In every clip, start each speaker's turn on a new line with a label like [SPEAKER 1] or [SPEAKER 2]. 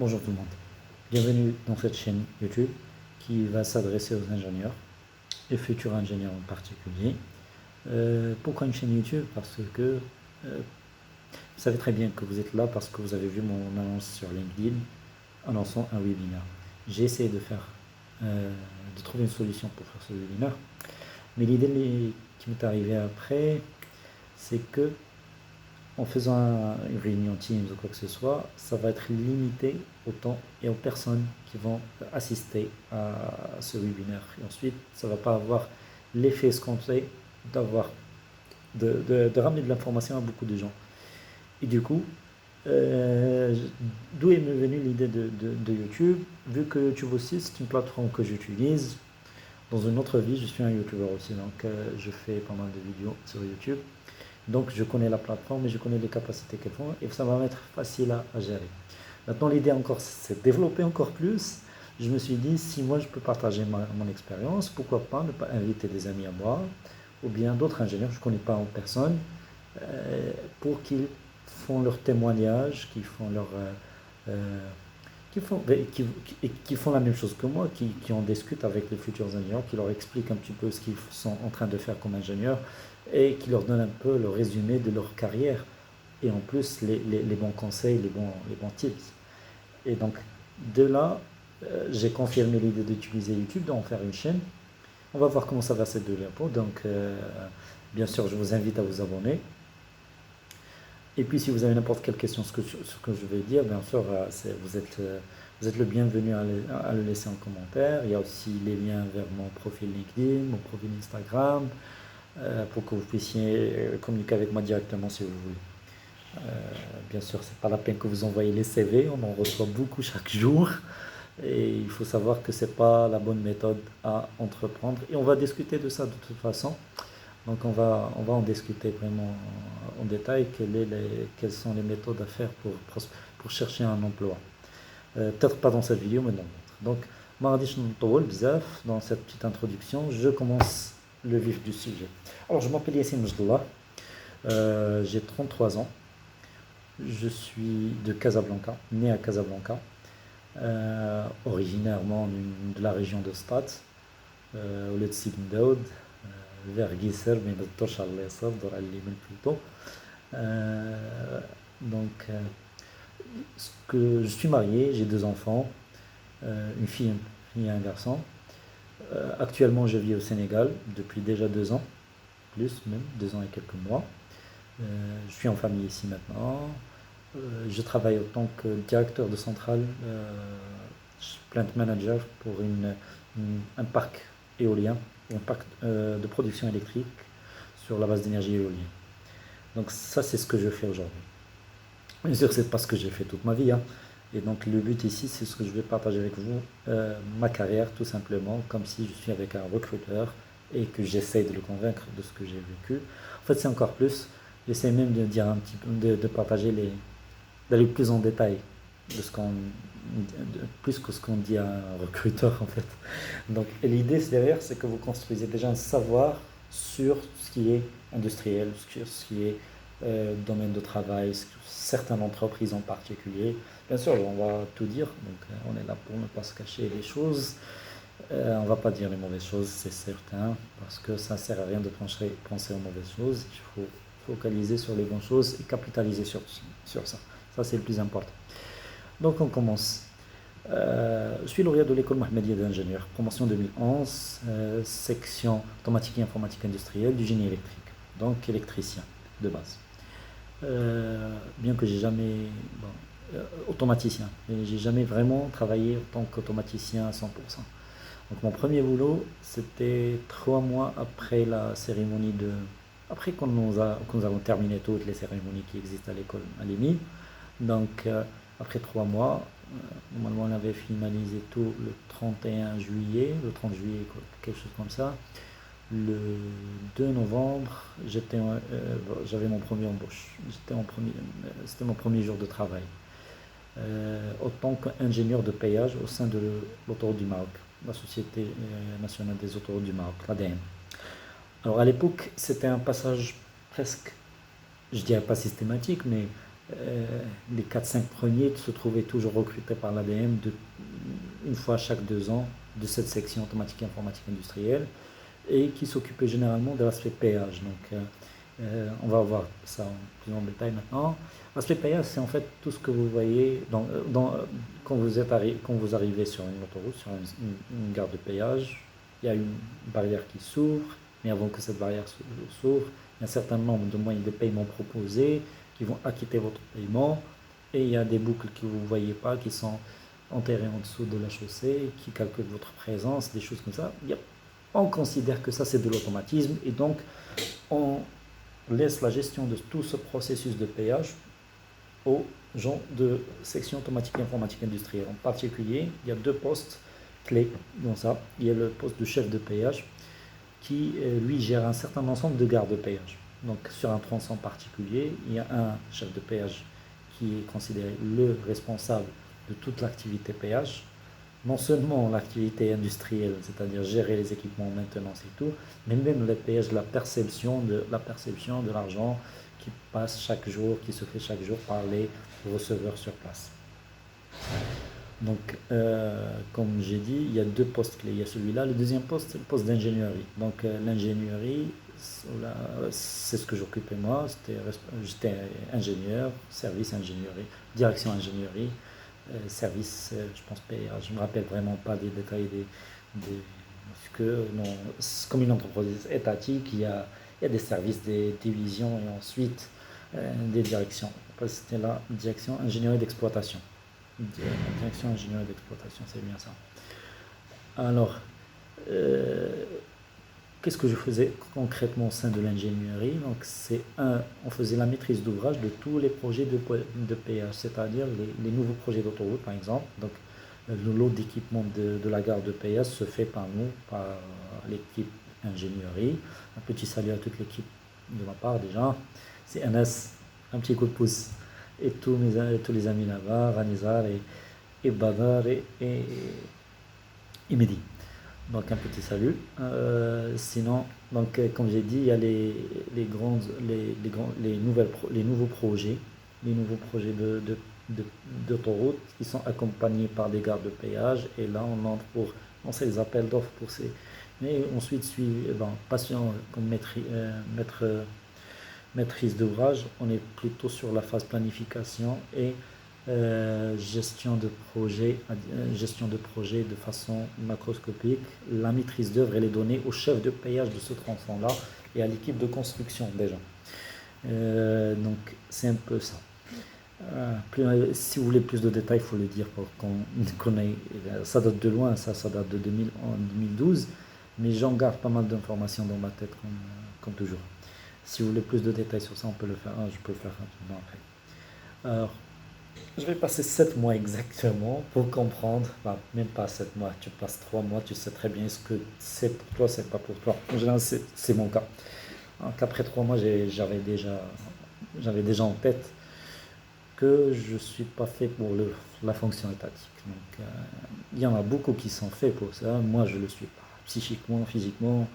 [SPEAKER 1] Bonjour tout le monde, bienvenue dans cette chaîne YouTube qui va s'adresser aux ingénieurs et futurs ingénieurs en particulier. Pourquoi une chaîne YouTube? Parce que vous savez très bien que vous êtes là parce que vous avez vu mon annonce sur LinkedIn annonçant un webinaire. J'ai essayé de trouver une solution pour faire ce webinaire, mais l'idée qui m'est arrivée après, c'est que en faisant une réunion Teams ou quoi que ce soit, ça va être limité au temps et aux personnes qui vont assister à ce webinaire. Et ensuite, ça ne va pas avoir l'effet escompté d'avoir de ramener de l'information à beaucoup de gens. Et du coup, euh, d'où est venue l'idée de YouTube? Vu que YouTube aussi, c'est une plateforme que j'utilise. Dans une autre vie, je suis un YouTuber aussi, donc je fais pas mal de vidéos sur YouTube. Donc je connais la plateforme et je connais les capacités qu'elles font et ça va m'être facile à gérer. Maintenant l'idée encore c'est de développer encore plus. Je me suis dit si moi je peux partager mon expérience, pourquoi pas ne pas inviter des amis à moi ou bien d'autres ingénieurs que je ne connais pas en personne pour qu'ils font leur témoignage, qu'ils font leur qui font la même chose que moi, qui en discutent avec les futurs ingénieurs, qui leur expliquent un petit peu ce qu'ils sont en train de faire comme ingénieurs et qui leur donnent un peu le résumé de leur carrière et en plus les bons conseils, les bons tips. Et donc de là, j'ai confirmé l'idée d'utiliser YouTube, d'en faire une chaîne. On va voir comment ça va se développer. Donc bien sûr, je vous invite à vous abonner. Et puis si vous avez n'importe quelle question, ce que je vais dire, bien sûr, vous êtes le bienvenu à le laisser en commentaire. Il y a aussi les liens vers mon profil LinkedIn, mon profil Instagram, pour que vous puissiez communiquer avec moi directement si vous voulez. Bien sûr, c'est pas la peine que vous envoyez les CV, on en reçoit beaucoup chaque jour. Et il faut savoir que c'est pas la bonne méthode à entreprendre. Et on va discuter de ça de toute façon. Donc on va en discuter vraiment en détail quelles sont les méthodes à faire pour chercher un emploi. Peut-être pas dans cette vidéo, mais dans l'autre. Donc, mardi dans cette petite introduction, je commence le vif du sujet. Alors, je m'appelle Yassine Mjdoula, j'ai 33 ans, je suis de Casablanca, né à Casablanca, originairement de la région de Stad, au lieu de Signdawd, vers Guisser, mais de Tosh al-Yasar, dans al-Limen plutôt. Donc, je suis marié, j'ai deux enfants, une fille et un garçon. Actuellement, je vis au Sénégal depuis déjà 2 ans, plus même, 2 ans et quelques mois. Je suis en famille ici maintenant. Je travaille en tant que directeur de centrale, plant manager pour un parc éolien, un parc de production électrique sur la base d'énergie éolienne. Donc ça, c'est ce que je fais aujourd'hui. Bien sûr, c'est pas ce que j'ai fait toute ma vie, hein. Et donc le but ici, c'est ce que je vais partager avec vous, ma carrière tout simplement, comme si je suis avec un recruteur et que j'essaie de le convaincre de ce que j'ai vécu. En fait, c'est encore plus, j'essaie même de dire un petit peu, de partager d'aller plus en détail de plus que ce qu'on dit à un recruteur en fait. Donc l'idée derrière, c'est que vous construisez déjà un savoir sur ce qui est industriel, sur ce qui est domaine de travail, sur certaines entreprises en particulier. Bien sûr, on va tout dire, donc on est là pour ne pas se cacher les choses. On ne va pas dire les mauvaises choses, c'est certain, parce que ça ne sert à rien de penser aux mauvaises choses. Il faut focaliser sur les bonnes choses et capitaliser sur ça. Ça, c'est le plus important. Donc, on commence. Je suis lauréat de l'école Mohammedia d'ingénieur, promotion 2011, section automatique et informatique industrielle du génie électrique, donc électricien de base. Bien que j'ai jamais, automaticien, mais j'ai jamais vraiment travaillé en tant qu'automaticien à 100%. Donc mon premier boulot, c'était 3 mois après la cérémonie après que nous avons terminé toutes les cérémonies qui existent à l'école à l'EMI. Donc après 3 mois, normalement on avait finalisé tout le 31 juillet, le 30 juillet, quelque chose comme ça. Le 2 novembre, j'avais mon premier embauche. C'était mon premier jour de travail. En tant qu'ingénieur de payage au sein de l'autoroute du Maroc, la Société nationale des autoroutes du Maroc, l'ADM. Alors à l'époque, c'était un passage presque, je dirais pas systématique, mais les 4-5 premiers se trouvaient toujours recrutés par l'ADM une fois chaque 2 ans de cette section automatique et informatique industrielle et qui s'occupait généralement de l'aspect péage. Donc, on va voir ça plus en détail maintenant. L'aspect péage, c'est en fait tout ce que vous voyez quand vous arrivez sur une autoroute, sur une gare de péage. Il y a une barrière qui s'ouvre, mais avant que cette barrière s'ouvre, il y a un certain nombre de moyens de paiement proposés qui vont acquitter votre paiement. Et il y a des boucles que vous ne voyez pas, qui sont enterrées en dessous de la chaussée, qui calculent votre présence, des choses comme ça. On considère que ça, c'est de l'automatisme. Et donc, on laisse la gestion de tout ce processus de péage aux gens de section automatique et informatique industrielle. En particulier, il y a 2 postes clés dans ça. Il y a le poste de chef de péage qui, lui, gère un certain ensemble de gares de péage. Donc, sur un tronçon particulier, il y a un chef de péage qui est considéré le responsable de toute l'activité péage. Non seulement l'activité industrielle, c'est-à-dire gérer les équipements, maintenance et tout, mais même le péage, la perception de l'argent qui passe chaque jour, qui se fait chaque jour par les receveurs sur place. Donc, comme j'ai dit, il y a 2 postes clés. Il y a celui-là. Le deuxième poste, c'est le poste d'ingénierie. Donc, l'ingénierie, c'est ce que j'occupais moi. J'étais ingénieur, service ingénierie, direction ingénierie, service, je pense, péage. Je ne me rappelle vraiment pas des détails parce que non, c'est comme une entreprise étatique, il y a des services, des divisions et ensuite des directions. Après, c'était la direction ingénierie d'exploitation. Direction ingénierie d'exploitation, c'est bien ça. Alors, qu'est-ce que je faisais concrètement au sein de l'ingénierie? Donc, on faisait la maîtrise d'ouvrage de tous les projets de péage, c'est-à-dire les nouveaux projets d'autoroute, par exemple. Donc, le lot d'équipement de la gare de péage se fait par nous, par l'équipe ingénierie. Un petit salut à toute l'équipe de ma part déjà. C'est NS, un petit coup de pouce. Et tous les amis là-bas, Ranizar et Badar et Mehdi. Donc un petit salut. Sinon, donc, comme j'ai dit, il y a les nouveaux projets d'autoroute qui sont accompagnés par des gares de péage. Et là, on entre pour lancer les appels d'offres pour ces. Mais ensuite, patient comme maîtrise d'ouvrage, on est plutôt sur la phase planification et gestion de projet de façon macroscopique. La maîtrise d'œuvre, elle est donnée au chef de péage de ce tronçon-là et à l'équipe de construction déjà. Donc c'est un peu ça. Si vous voulez plus de détails, il faut le dire pour qu'on ait. Ça date de loin, ça date de 2012, mais j'en garde pas mal d'informations dans ma tête comme toujours. Si vous voulez plus de détails sur ça, on peut le faire. Je peux le faire rapidement après. Alors, je vais passer 7 mois exactement pour comprendre. Enfin, même pas 7 mois, tu passes 3 mois, tu sais très bien ce que c'est pour toi, c'est pas pour toi. En général, c'est mon cas. Donc, après 3 mois, j'avais déjà en tête que je ne suis pas fait pour la fonction étatique. Donc, il y en a beaucoup qui sont faits pour ça. Moi, je ne le suis pas. Psychiquement, physiquement,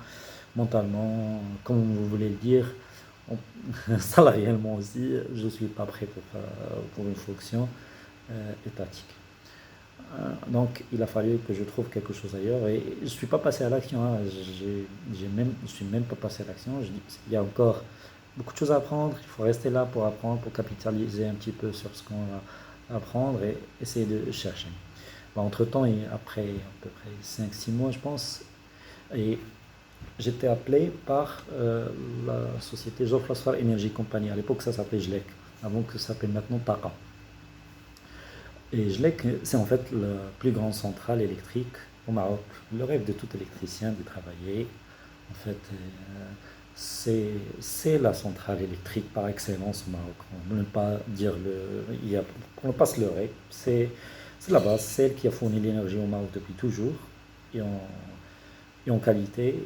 [SPEAKER 1] mentalement, comme vous voulez le dire, salarialement aussi, je ne suis pas prêt pour une fonction étatique. Donc, il a fallu que je trouve quelque chose ailleurs. Et je ne suis pas passé à l'action. Je ne suis même pas passé à l'action. Je dis, il y a encore beaucoup de choses à apprendre. Il faut rester là pour apprendre, pour capitaliser un petit peu sur ce qu'on va apprendre et essayer de chercher. Entre-temps, et après à peu près 5-6 mois, je pense, et j'étais appelé par la société Geoffroy Energy Company. À l'époque, ça s'appelait GLEC, avant que ça s'appelle maintenant TAQA. Et GLEC, c'est en fait la plus grande centrale électrique au Maroc. Le rêve de tout électricien d'y travailler. En fait, c'est la centrale électrique par excellence au Maroc. On ne peut pas dire on ne pas se leurrer. C'est la base, celle qui a fourni l'énergie au Maroc depuis toujours. Et en qualité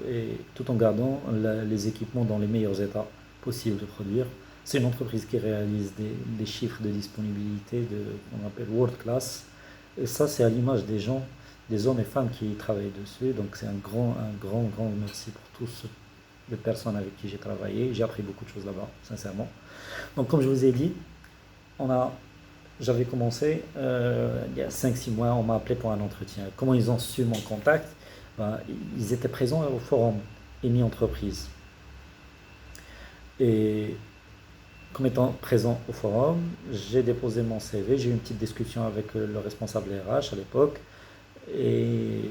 [SPEAKER 1] et tout en gardant les équipements dans les meilleurs états possibles de produire. C'est une entreprise qui réalise des chiffres de disponibilité qu'on appelle world class. Et ça, c'est à l'image des hommes et femmes qui y travaillent dessus. Donc c'est un grand merci pour tout de personnes avec qui j'ai travaillé. J'ai appris beaucoup de choses là-bas, sincèrement. Donc, comme je vous ai dit, on a, j'avais commencé il y a 5 6 mois, on m'a appelé pour un entretien. Comment ils ont su mon contact? Ben, ils étaient présents au forum EMI Entreprise. Et comme étant présent au forum, j'ai déposé mon CV, j'ai eu une petite discussion avec le responsable RH à l'époque. Et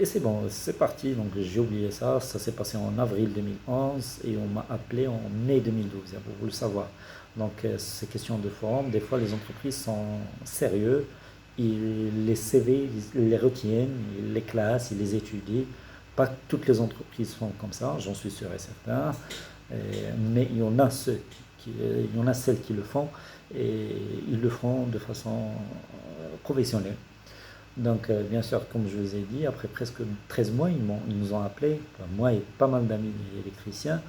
[SPEAKER 1] c'est bon, c'est parti. Donc j'ai oublié ça. Ça s'est passé en avril 2011 et on m'a appelé en mai 2012, pour vous le savoir. Donc ces questions de forum, des fois les entreprises sont sérieux. Les CV, ils les retiennent, ils les classent, ils les étudient. Pas toutes les entreprises font comme ça, j'en suis sûr et certain. Mais il y en a il y en a celles qui le font et ils le font de façon professionnelle. Donc, bien sûr, comme je vous ai dit, après presque 13 mois, ils nous ont appelés, enfin, moi et pas mal d'amis électriciens,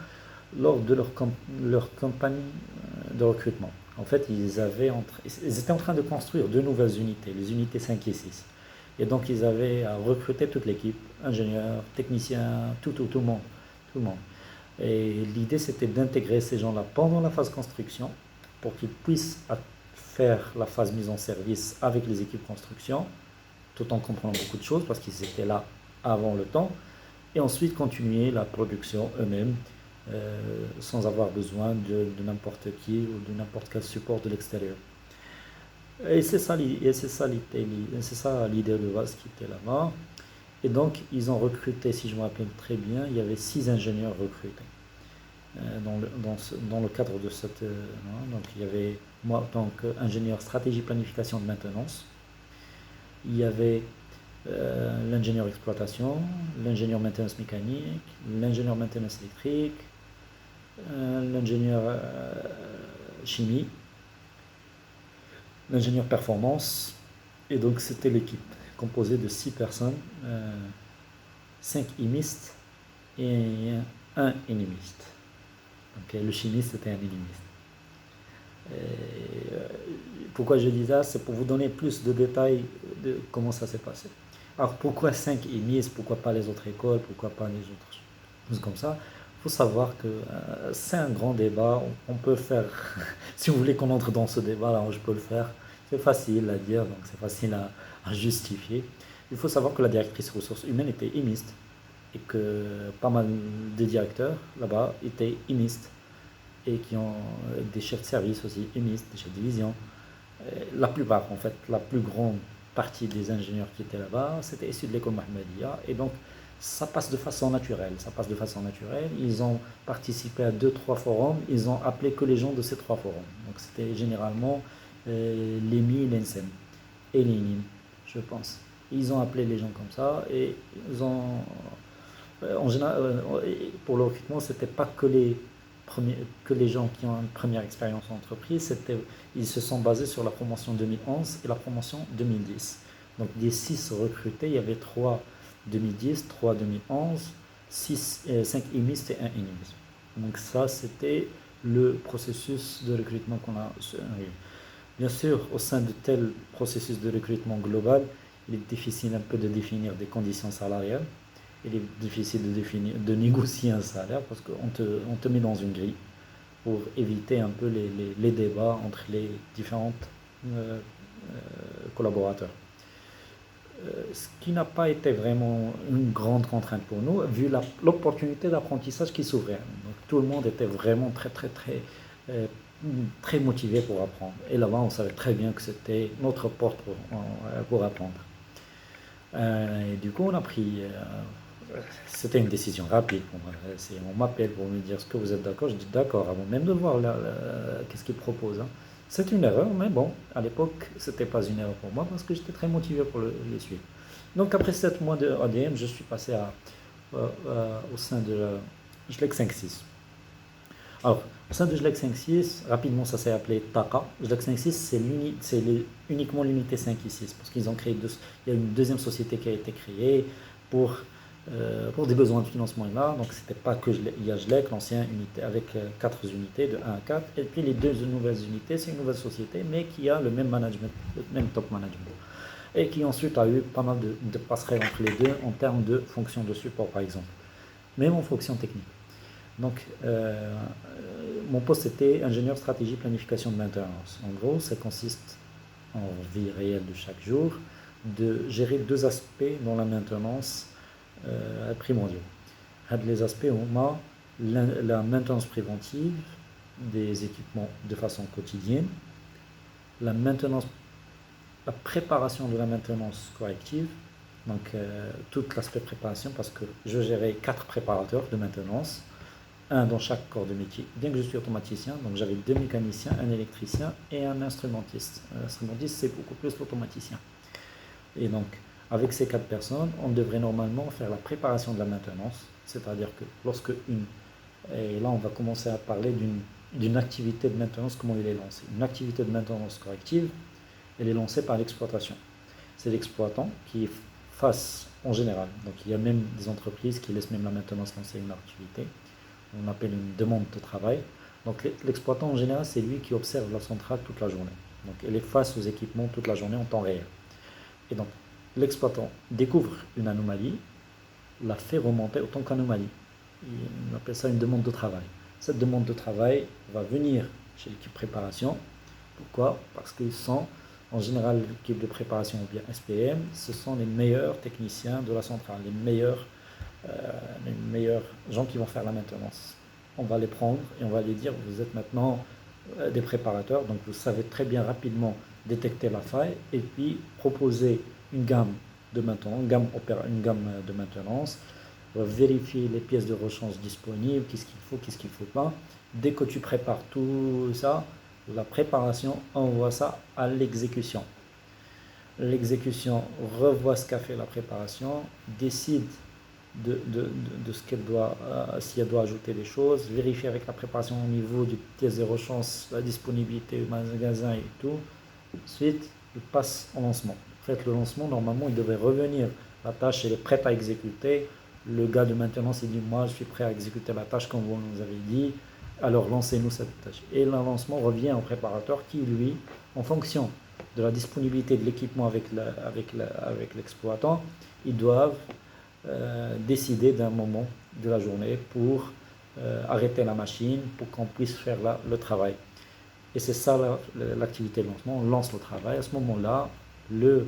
[SPEAKER 1] lors de leur campagne de recrutement. En fait, ils étaient en train de construire deux nouvelles unités, les unités 5 et 6. Et donc, ils avaient à recruter toute l'équipe, ingénieurs, techniciens, tout le monde. Tout le monde. Et l'idée, c'était d'intégrer ces gens-là pendant la phase construction pour qu'ils puissent faire la phase mise en service avec les équipes construction tout en comprenant beaucoup de choses parce qu'ils étaient là avant le temps, et ensuite continuer la production eux-mêmes sans avoir besoin de n'importe qui ou de n'importe quel support de l'extérieur. Et c'est ça, c'est ça l'idée de base qui était là-bas. Et donc, ils ont recruté, si je me rappelle très bien, il y avait 6 ingénieurs recrutés dans le cadre de cette. Donc, il y avait moi, en tant qu'ingénieur stratégie planification de maintenance. Il y avait l'ingénieur exploitation, l'ingénieur maintenance mécanique, l'ingénieur maintenance électrique, l'ingénieur chimie, l'ingénieur performance. Et donc c'était l'équipe composée de 6 personnes, 5 imistes et un énimiste. Donc le chimiste était un énimiste. Pourquoi je dis ça? C'est pour vous donner plus de détails de comment ça s'est passé. Alors pourquoi 5 émises? Pourquoi pas les autres écoles? Pourquoi pas les autres choses comme ça? Il faut savoir que c'est un grand débat. On peut faire, si vous voulez qu'on entre dans ce débat, là, je peux le faire. C'est facile à dire, donc c'est facile à justifier. Il faut savoir que la directrice ressources humaines était émiste et que pas mal de directeurs là-bas étaient émistes et qui ont des chefs de service aussi émistes, des chefs de division. La plupart, en fait, la plus grande partie des ingénieurs qui étaient là-bas, c'était issu de l'école Mohammedia. Et donc, ça passe de façon naturelle. Ça passe de façon naturelle. Ils ont participé à 2 3 forums. Ils ont appelé que les gens de ces 3 forums. Donc, c'était généralement l'EMI, l'ENSEM et l'ENIM, je pense. Ils ont appelé les gens comme ça et ils ont. En général, pour le recrutement, c'était pas que les gens qui ont une première expérience en entreprise, ils se sont basés sur la promotion 2011 et la promotion 2010. Donc des 6 recrutés, il y avait 3 2010, 3 2011, 5 émistes et un émiste. Donc ça, c'était le processus de recrutement qu'on a eu. Bien sûr, au sein de tel processus de recrutement global, il est difficile un peu de définir des conditions salariales. Il est difficile de négocier un salaire parce on te met dans une grille pour éviter un peu les débats entre les différents collaborateurs. Ce qui n'a pas été vraiment une grande contrainte pour nous, vu l'opportunité d'apprentissage qui s'ouvrait. Donc tout le monde était vraiment euh, très motivé pour apprendre. Et là-bas, on savait très bien que c'était notre porte pour apprendre. Et du coup, on a pris. C'était une décision rapide pour moi. On m'appelle pour me dire est-ce que vous êtes d'accord. Je dis d'accord, avant même de voir qu'est-ce qu'ils proposent. Hein. C'est une erreur, mais bon, à l'époque, c'était pas une erreur pour moi parce que j'étais très motivé pour les suivre. Donc après 7 mois de ADM, je suis passé au sein de JLEC 5-6. Alors, au sein de JLEC 5-6, rapidement ça s'est appelé TACA. JLEC 5-6, c'est uniquement l'unité 5 et 6 parce qu'ils ont créé il y a une deuxième société qui a été créée pour des besoins de financement là. Donc c'était pas que il y a JLEC, l'ancienne unité avec 4 unités de 1 à 4. Et puis les 2 nouvelles unités, c'est une nouvelle société mais qui a le même management, le même top management. Et qui ensuite a eu pas mal de passerelles entre les deux en termes de fonction de support par exemple. Même en fonction technique. Donc, mon poste était ingénieur stratégie planification de maintenance. En gros, ça consiste en vie réelle de chaque jour de gérer deux aspects dans la maintenance primordiaux. Les aspects ont la maintenance préventive des équipements de façon quotidienne, la maintenance, la préparation de la maintenance corrective, donc tout l'aspect préparation, parce que je gérais 4 préparateurs de maintenance, un dans chaque corps de métier. Bien que je suis automaticien, donc j'avais 2 mécaniciens, un électricien et un instrumentiste. L'instrumentiste, c'est beaucoup plus l'automaticien. Et donc, avec ces 4 personnes, on devrait normalement faire la préparation de la maintenance, c'est-à-dire que lorsque et là on va commencer à parler d'une activité de maintenance, comment elle est lancée. Une activité de maintenance corrective, elle est lancée par l'exploitation. C'est l'exploitant qui fasse en général. Donc il y a même des entreprises qui laissent même la maintenance lancer une activité. On appelle une demande de travail. Donc l'exploitant en général, c'est lui qui observe la centrale toute la journée. Donc elle est face aux équipements toute la journée en temps réel. Et donc l'exploitant découvre une anomalie, la fait remonter autant qu'anomalie. On appelle ça une demande de travail. Cette demande de travail va venir chez l'équipe préparation. Pourquoi? Parce qu'ils sont, en général, l'équipe de préparation ou bien SPM, ce sont les meilleurs techniciens de la centrale, les meilleurs gens qui vont faire la maintenance. On va les prendre et on va les dire, vous êtes maintenant des préparateurs, donc vous savez très bien rapidement détecter la faille et puis proposer une gamme de maintenance, une gamme de maintenance, vérifier les pièces de rechange disponibles, qu'est-ce qu'il faut pas. Dès que tu prépares tout ça, la préparation envoie ça à l'exécution. L'exécution revoit ce qu'a fait la préparation, décide de ce qu'elle doit, si elle doit ajouter des choses, vérifie avec la préparation au niveau du pièce de rechange, la disponibilité du magasin et tout. Ensuite, il passe au lancement. En fait, le lancement, normalement, il devrait revenir. La tâche, elle est prête à exécuter. Le gars de maintenance, il dit, moi, je suis prêt à exécuter la tâche comme vous nous avez dit. Alors, lancez-nous cette tâche. Et le lancement revient au préparateur qui, lui, en fonction de la disponibilité de l'équipement avec l'exploitant, ils doivent décider d'un moment de la journée pour arrêter la machine, pour qu'on puisse faire le travail. Et c'est ça l'activité de lancement, on lance le travail. À ce moment-là, la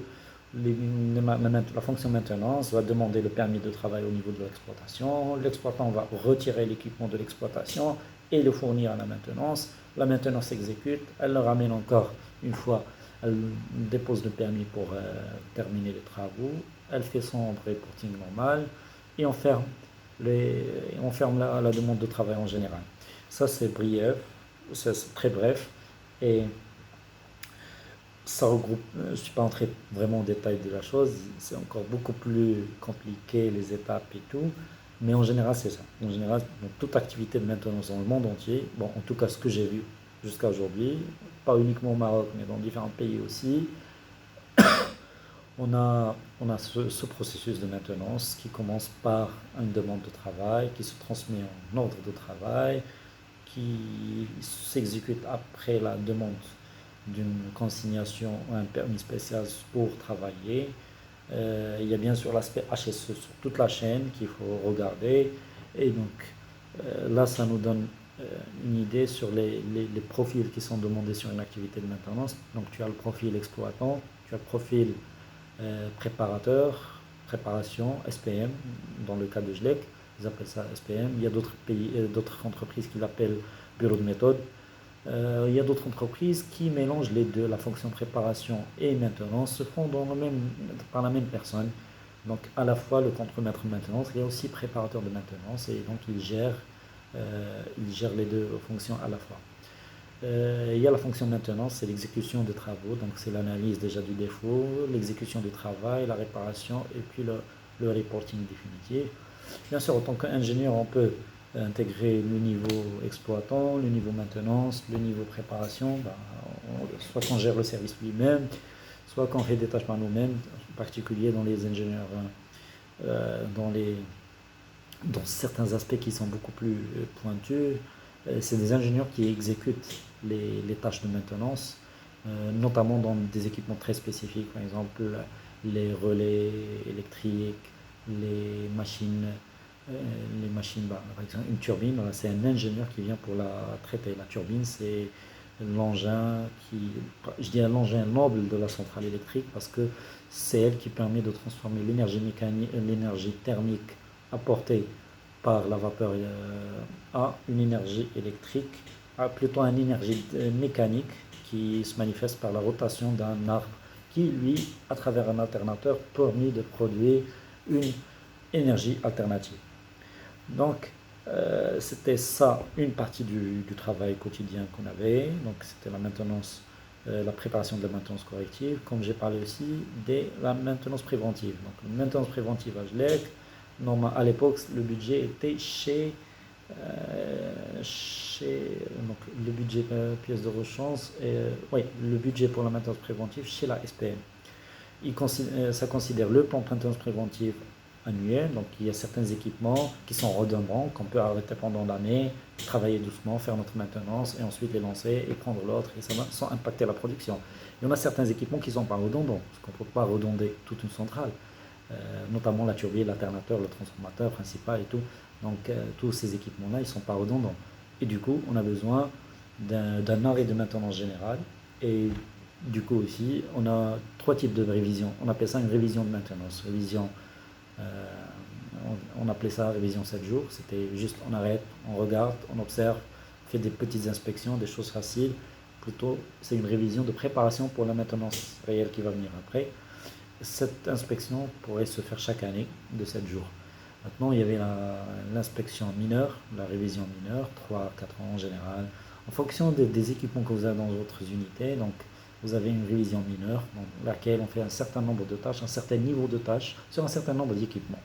[SPEAKER 1] fonction maintenance va demander le permis de travail au niveau de l'exploitation. L'exploitant va retirer l'équipement de l'exploitation et le fournir à la maintenance. La maintenance s'exécute, elle le ramène encore une fois, elle dépose le permis pour terminer les travaux, elle fait son reporting normal et on ferme la demande de travail en général. Ça c'est brief, c'est très bref et ça regroupe, je ne suis pas entré vraiment en détail de la chose, c'est encore beaucoup plus compliqué les étapes et tout, mais en général c'est ça. En général, dans toute activité de maintenance dans le monde entier, bon en tout cas ce que j'ai vu jusqu'à aujourd'hui, pas uniquement au Maroc mais dans différents pays aussi, on a ce processus de maintenance qui commence par une demande de travail, qui se transmet en ordre de travail, qui s'exécute après la demande d'une consignation ou un permis spécial pour travailler. Il y a bien sûr l'aspect HSE sur toute la chaîne qu'il faut regarder. Et donc là, ça nous donne une idée sur les profils qui sont demandés sur une activité de maintenance. Donc tu as le profil exploitant, tu as le profil préparateur, préparation, SPM, dans le cas de GLEC, ils appellent ça SPM. Il y a d'autres entreprises qui l'appellent bureau de méthode. Il y a d'autres entreprises qui mélangent les deux, la fonction préparation et maintenance, se font par la même personne. Donc à la fois le contremaître de maintenance, il y a aussi préparateur de maintenance, et donc il gère les deux fonctions à la fois. Il y a la fonction maintenance, c'est l'exécution des travaux, donc c'est l'analyse déjà du défaut, l'exécution du travail, la réparation et puis le reporting définitif. Bien sûr, en tant qu'ingénieur, on peut intégrer le niveau exploitant, le niveau maintenance, le niveau préparation, soit qu'on gère le service lui-même, soit qu'on fait des tâches par nous-mêmes, en particulier dans les ingénieurs, dans certains aspects qui sont beaucoup plus pointus. C'est des ingénieurs qui exécutent les tâches de maintenance, notamment dans des équipements très spécifiques, par exemple les relais électriques, les machines les machines, par exemple une turbine, voilà, c'est un ingénieur qui vient pour la traiter. La turbine, c'est l'engin qui, je dis l'engin noble de la centrale électrique parce que c'est elle qui permet de transformer l'énergie mécanique, l'énergie thermique apportée par la vapeur à une énergie électrique, à plutôt une énergie mécanique qui se manifeste par la rotation d'un arbre qui, lui, à travers un alternateur, permet de produire une énergie alternative. Donc, c'était ça une partie du travail quotidien qu'on avait. Donc, c'était la maintenance, la préparation de la maintenance corrective. Comme j'ai parlé aussi de la maintenance préventive. Donc, la maintenance préventive à GLEC, à l'époque, le budget était donc, le budget pièce de rechange, oui, le budget pour la maintenance préventive chez la SPM. Ça considère le plan de maintenance préventive annuel, donc il y a certains équipements qui sont redondants, qu'on peut arrêter pendant l'année, travailler doucement, faire notre maintenance et ensuite les lancer et prendre l'autre et ça va sans impacter la production. Il y en a certains équipements qui ne sont pas redondants, parce qu'on ne peut pas redonder toute une centrale, notamment la turbine, l'alternateur, le transformateur principal et tout. Donc tous ces équipements-là, ils ne sont pas redondants. Et du coup, on a besoin d'un arrêt de maintenance générale. Et du coup aussi, on a trois types de révision. On appelle ça une révision de maintenance. Euh, on appelait ça révision 7 jours. C'était juste on arrête, on regarde, on observe, on fait des petites inspections, des choses faciles. Plutôt, c'est une révision de préparation pour la maintenance réelle qui va venir après. Cette inspection pourrait se faire chaque année de 7 jours. Maintenant, il y avait l'inspection mineure, la révision mineure, 3 4 ans en général, en fonction des équipements que vous avez dans votre unité. Donc, vous avez une révision mineure, dans laquelle on fait un certain nombre de tâches, un certain niveau de tâches sur un certain nombre d'équipements.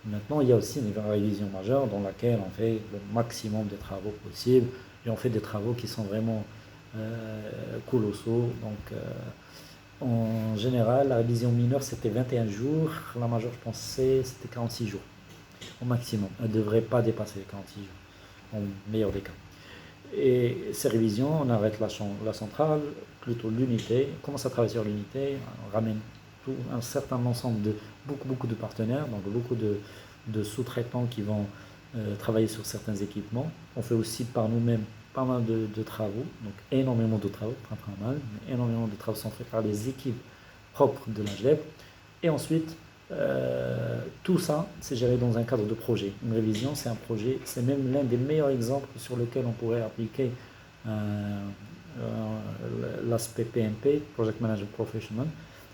[SPEAKER 1] Maintenant, il y a aussi une révision majeure dans laquelle on fait le maximum de travaux possibles et on fait des travaux qui sont vraiment colossaux. Donc, en général, la révision mineure c'était 21 jours, la majeure, je pensais, c'était 46 jours au maximum. Elle ne devrait pas dépasser les 46 jours, au meilleur des cas. Et ces révisions, on arrête la centrale, plutôt l'unité, on commence à travailler sur l'unité, on ramène tout un certain ensemble de beaucoup de partenaires, donc beaucoup de sous-traitants qui vont travailler sur certains équipements. On fait aussi par nous-mêmes pas mal de travaux, donc énormément de travaux, pas mal, mais énormément de travaux sont faits par les équipes propres de la GLEB. Et ensuite, tout ça, c'est géré dans un cadre de projet. Une révision, c'est un projet, c'est même l'un des meilleurs exemples sur lequel on pourrait appliquer l'aspect PMP, Project Management Professional,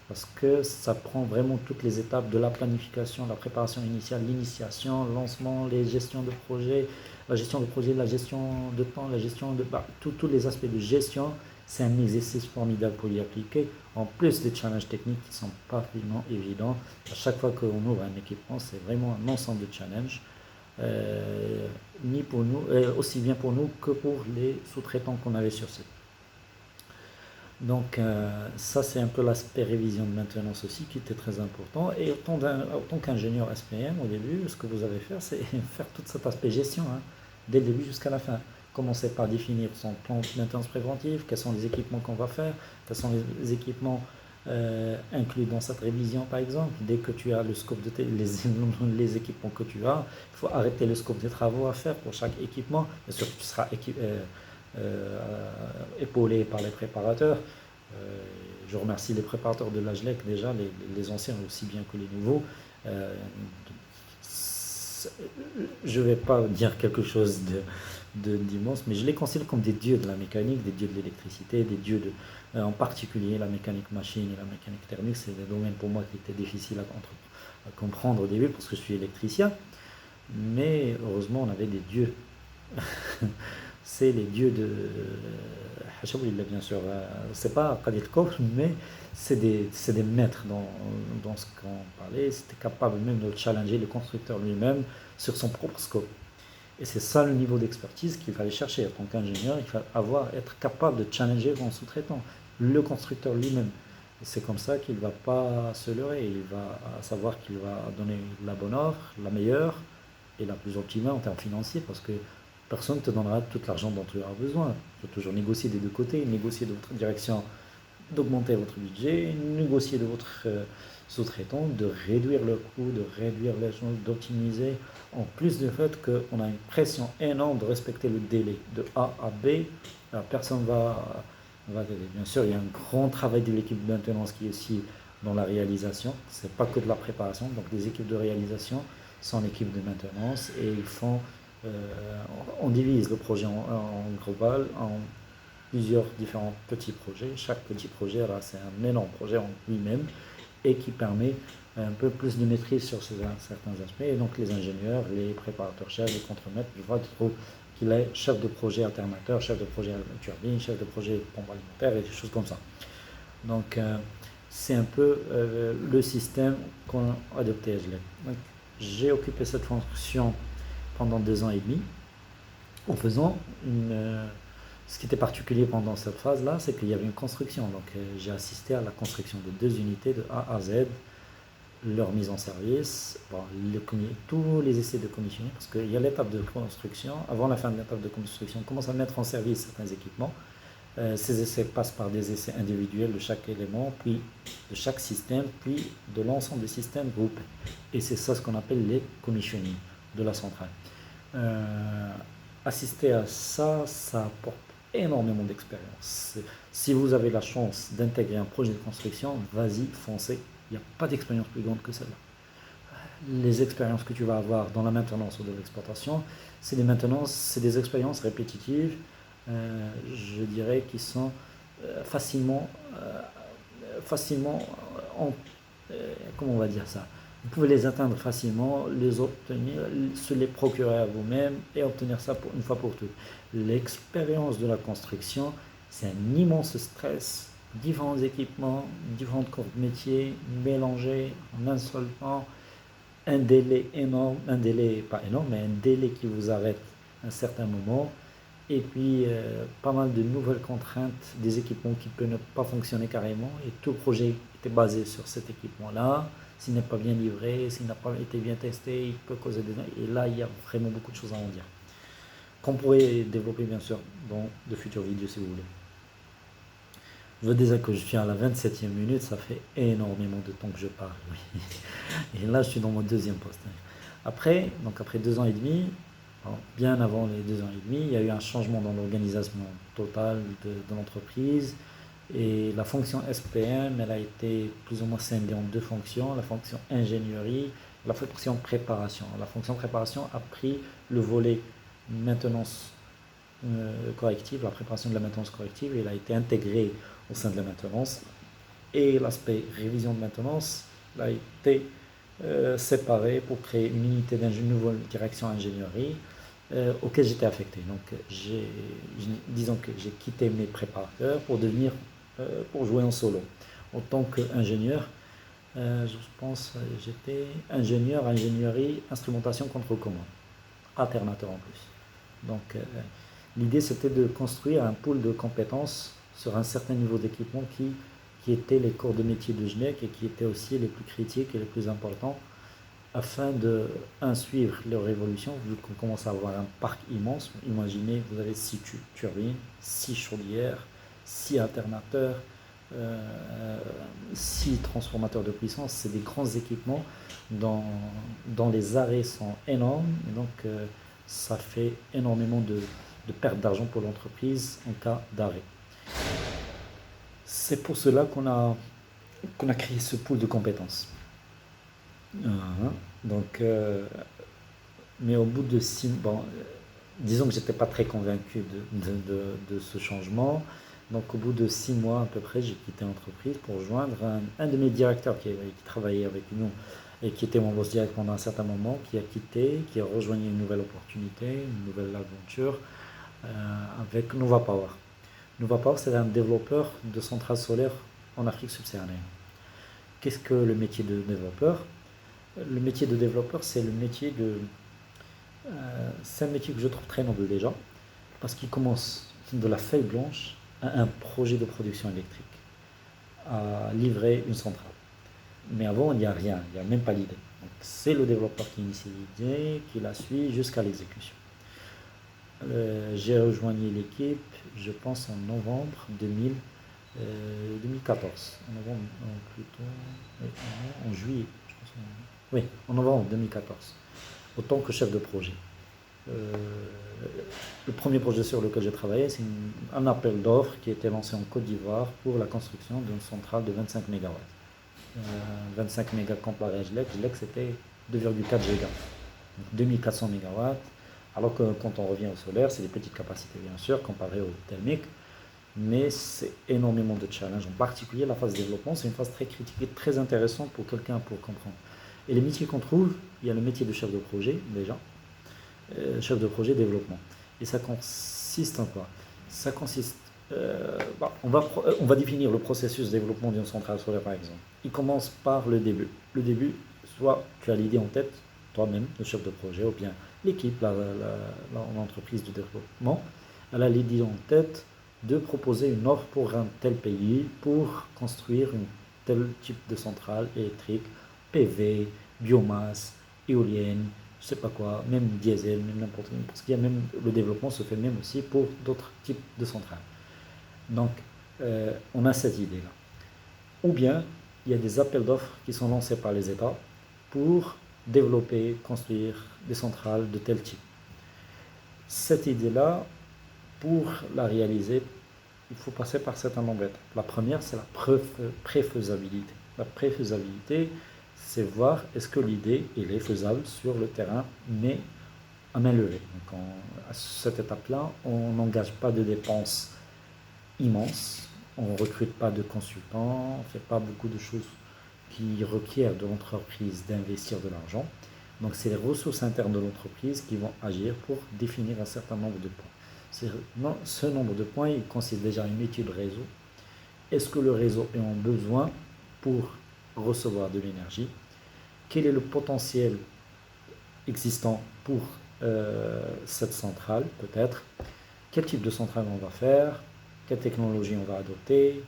[SPEAKER 1] parce que ça prend vraiment toutes les étapes de la planification, la préparation initiale, l'initiation, le lancement, les gestions de projet, la gestion de projet, la gestion de temps, la gestion de... tous les aspects de gestion, c'est un exercice formidable pour y appliquer, en plus des challenges techniques qui ne sont pas vraiment évidents. À chaque fois qu'on ouvre un équipement, c'est vraiment un ensemble de challenges, ni pour nous, aussi bien pour nous que pour les sous-traitants qu'on avait sur site. Donc ça c'est un peu l'aspect révision de maintenance aussi qui était très important. Et autant qu'ingénieur SPM au début, ce que vous allez faire, c'est faire tout cet aspect gestion, hein, dès le début jusqu'à la fin. Commencer par définir son plan de maintenance préventive, quels sont les équipements qu'on va faire, quels sont les équipements inclus dans cette révision par exemple. Dès que tu as le scope de les équipements que tu as, il faut arrêter le scope des travaux à faire pour chaque équipement. Bien sûr, tu seras épaulé par les préparateurs. Je remercie les préparateurs de l'AGLEC déjà, les anciens aussi bien que les nouveaux. Je ne vais pas dire quelque chose d'immense, mais je les considère comme des dieux de la mécanique, des dieux de l'électricité, des dieux en particulier la mécanique machine et la mécanique thermique. C'est des domaines pour moi qui étaient difficiles à comprendre au début parce que je suis électricien, mais heureusement on avait des dieux. C'est les dieux de Hachawillah, bien sûr. C'est pas Qadir Kofr, mais c'est des maîtres dans ce qu'on parlait. C'était capable même de challenger le constructeur lui-même sur son propre scope. Et c'est ça le niveau d'expertise qu'il fallait chercher. En tant qu'ingénieur, il fallait être capable de challenger son sous-traitant, le constructeur lui-même. Et c'est comme ça qu'il ne va pas se leurrer. Il va savoir qu'il va donner la bonne offre, la meilleure et la plus optimale en termes financiers, parce que personne ne te donnera tout l'argent dont tu auras besoin. Il faut toujours négocier des deux côtés, négocier de votre direction d'augmenter votre budget, négocier de votre sous-traitant, de réduire le coût, de réduire les choses, d'optimiser. En plus du fait qu'on a une pression énorme de respecter le délai de A à B, personne va t'aider. Bien sûr, il y a un grand travail de l'équipe de maintenance qui est aussi dans la réalisation. Ce n'est pas que de la préparation. Donc, les équipes de réalisation sont l'équipe de maintenance et ils font. On divise le projet en global, en plusieurs différents petits projets. Chaque petit projet, là, c'est un énorme projet en lui-même et qui permet un peu plus de maîtrise sur certains aspects. Et donc, les ingénieurs, les préparateurs chefs, les contremaîtres, je vois qu'il est chef de projet alternateur, chef de projet turbine, chef de projet pompe alimentaire et des choses comme ça. Donc, c'est un peu le système qu'ont adopté SGLE. Donc, j'ai occupé cette fonction pendant 2 ans et demi en faisant ce qui était particulier pendant cette phase-là, c'est qu'il y avait une construction. Donc, j'ai assisté à la construction de 2 unités de A à Z, leur mise en service, bon, tous les essais de commissioning, parce qu'il y a l'étape de construction. Avant la fin de l'étape de construction, on commence à mettre en service certains équipements. Ces essais passent par des essais individuels de chaque élément, puis de chaque système, puis de l'ensemble des systèmes groupés. Et c'est ça ce qu'on appelle les commissioning de la centrale. Assister à ça, ça apporte énormément d'expérience. Si vous avez la chance d'intégrer un projet de construction, vas-y, foncez. Il n'y a pas d'expérience plus grande que celle-là. Les expériences que tu vas avoir dans la maintenance ou de l'exploitation, c'est des expériences répétitives, je dirais, qui sont facilement, comment on va dire ça, vous pouvez les atteindre facilement, les obtenir, se les procurer à vous-même et obtenir ça une fois pour toutes. L'expérience de la construction, c'est un immense stress, différents équipements, différentes corps de métier mélangés en un seul temps, un délai énorme, un délai pas énorme, mais un délai qui vous arrête à un certain moment, et puis pas mal de nouvelles contraintes, des équipements qui peuvent ne pas fonctionner carrément, et tout le projet était basé sur cet équipement-là. S'il n'est pas bien livré, s'il n'a pas été bien testé, il peut causer des... Et là, il y a vraiment beaucoup de choses à en dire, qu'on pourrait développer bien sûr dans de futures vidéos si vous voulez. Je veux dire que je suis à la 27e minute, ça fait énormément de temps que je parle. Oui. Et là, je suis dans mon deuxième poste. Après 2 ans et demi, bien avant les 2 ans et demi, il y a eu un changement dans l'organisation totale de l'entreprise. Et la fonction SPM, elle a été plus ou moins scindée en deux fonctions, la fonction ingénierie, la fonction préparation. La fonction préparation a pris le volet maintenance corrective, la préparation de la maintenance corrective, et elle a été intégrée au sein de la maintenance. Et l'aspect révision de maintenance a été séparé pour créer une unité d'une nouvelle direction ingénierie auquel j'étais affecté. Donc, disons que j'ai quitté mes préparateurs pour jouer en solo. En tant qu'ingénieur, je pense j'étais ingénieur, ingénierie, instrumentation contre-commande, alternateur en plus. Donc, l'idée c'était de construire un pool de compétences sur un certain niveau d'équipement qui étaient les corps de métier de GNEC et qui étaient aussi les plus critiques et les plus importants afin de suivre leur évolution, vu qu'on commence à avoir un parc immense. Imaginez, vous avez 6 turbines, 6 chaudières, 6 alternateurs, 6 transformateurs de puissance. C'est des grands équipements dont les arrêts sont énormes, et donc ça fait énormément de perte d'argent pour l'entreprise en cas d'arrêt. C'est pour cela qu'on a créé ce pool de compétences. Donc, mais au bout de 6 mois, disons que j'étais pas très convaincu de ce changement. Donc, au bout de 6 mois à peu près, j'ai quitté l'entreprise pour rejoindre un de mes directeurs qui travaillait avec nous et qui était mon boss direct pendant un certain moment, qui a quitté, qui a rejoint une nouvelle opportunité, une nouvelle aventure avec Nova Power. Nova Power, c'est un développeur de centrales solaires en Afrique subsaharienne. Qu'est-ce que le métier de développeur? Le métier de développeur, c'est un métier que je trouve très noble déjà, parce qu'il commence de la feuille blanche à un projet de production électrique, à livrer une centrale. Mais avant, il n'y a rien, il n'y a même pas l'idée. Donc, c'est le développeur qui initie l'idée, qui la suit jusqu'à l'exécution. J'ai rejoint l'équipe, je pense, en novembre 2000, 2014, en novembre, plutôt, oui, en juillet, je pense, oui, en novembre 2014, autant que chef de projet. Euh, le premier projet sur lequel j'ai travaillé, c'est un appel d'offres qui a été lancé en Côte d'Ivoire pour la construction d'une centrale de 25 MW. 25 mégas comparé à GLEC, GLEC c'était 2,4 gigas, donc 2400 MW, alors que quand on revient au solaire, c'est des petites capacités bien sûr comparé au thermique, mais c'est énormément de challenges, en particulier la phase de développement, c'est une phase très critique et très intéressante pour quelqu'un pour comprendre. Et les métiers qu'on trouve, il y a le métier de chef de projet déjà, chef de projet développement. Et ça consiste en quoi? Ça consiste, on va définir le processus de développement d'une centrale solaire par exemple. Il commence par le début. Le début, soit tu as l'idée en tête, toi-même, le chef de projet, ou bien l'équipe, l'entreprise de développement, elle a l'idée en tête de proposer une offre pour un tel pays, pour construire un tel type de centrale électrique, PV, biomasse, éolienne, je sais pas quoi, même diesel, même n'importe quoi, parce qu'il y a même, le développement se fait même aussi pour d'autres types de centrales. Donc, on a cette idée-là. Ou bien, il y a des appels d'offres qui sont lancés par les États pour développer, construire des centrales de tel type. Cette idée-là, pour la réaliser, il faut passer par certains nombre d'étapes. La première, c'est la préfaisabilité. La préfaisabilité, c'est voir est-ce que l'idée elle est faisable sur le terrain, mais à main levée. Donc à cette étape-là, on n'engage pas de dépenses immenses, on ne recrute pas de consultants, on ne fait pas beaucoup de choses qui requièrent de l'entreprise d'investir de l'argent. Donc c'est les ressources internes de l'entreprise qui vont agir pour définir un certain nombre de points. Ce nombre de points, il consiste déjà à une étude réseau. Est-ce que le réseau est en besoin pour recevoir de l'énergie? Quel est le potentiel existant pour cette centrale, peut-être? Quel type de centrale on va faire? Quelle technologie on va adopter?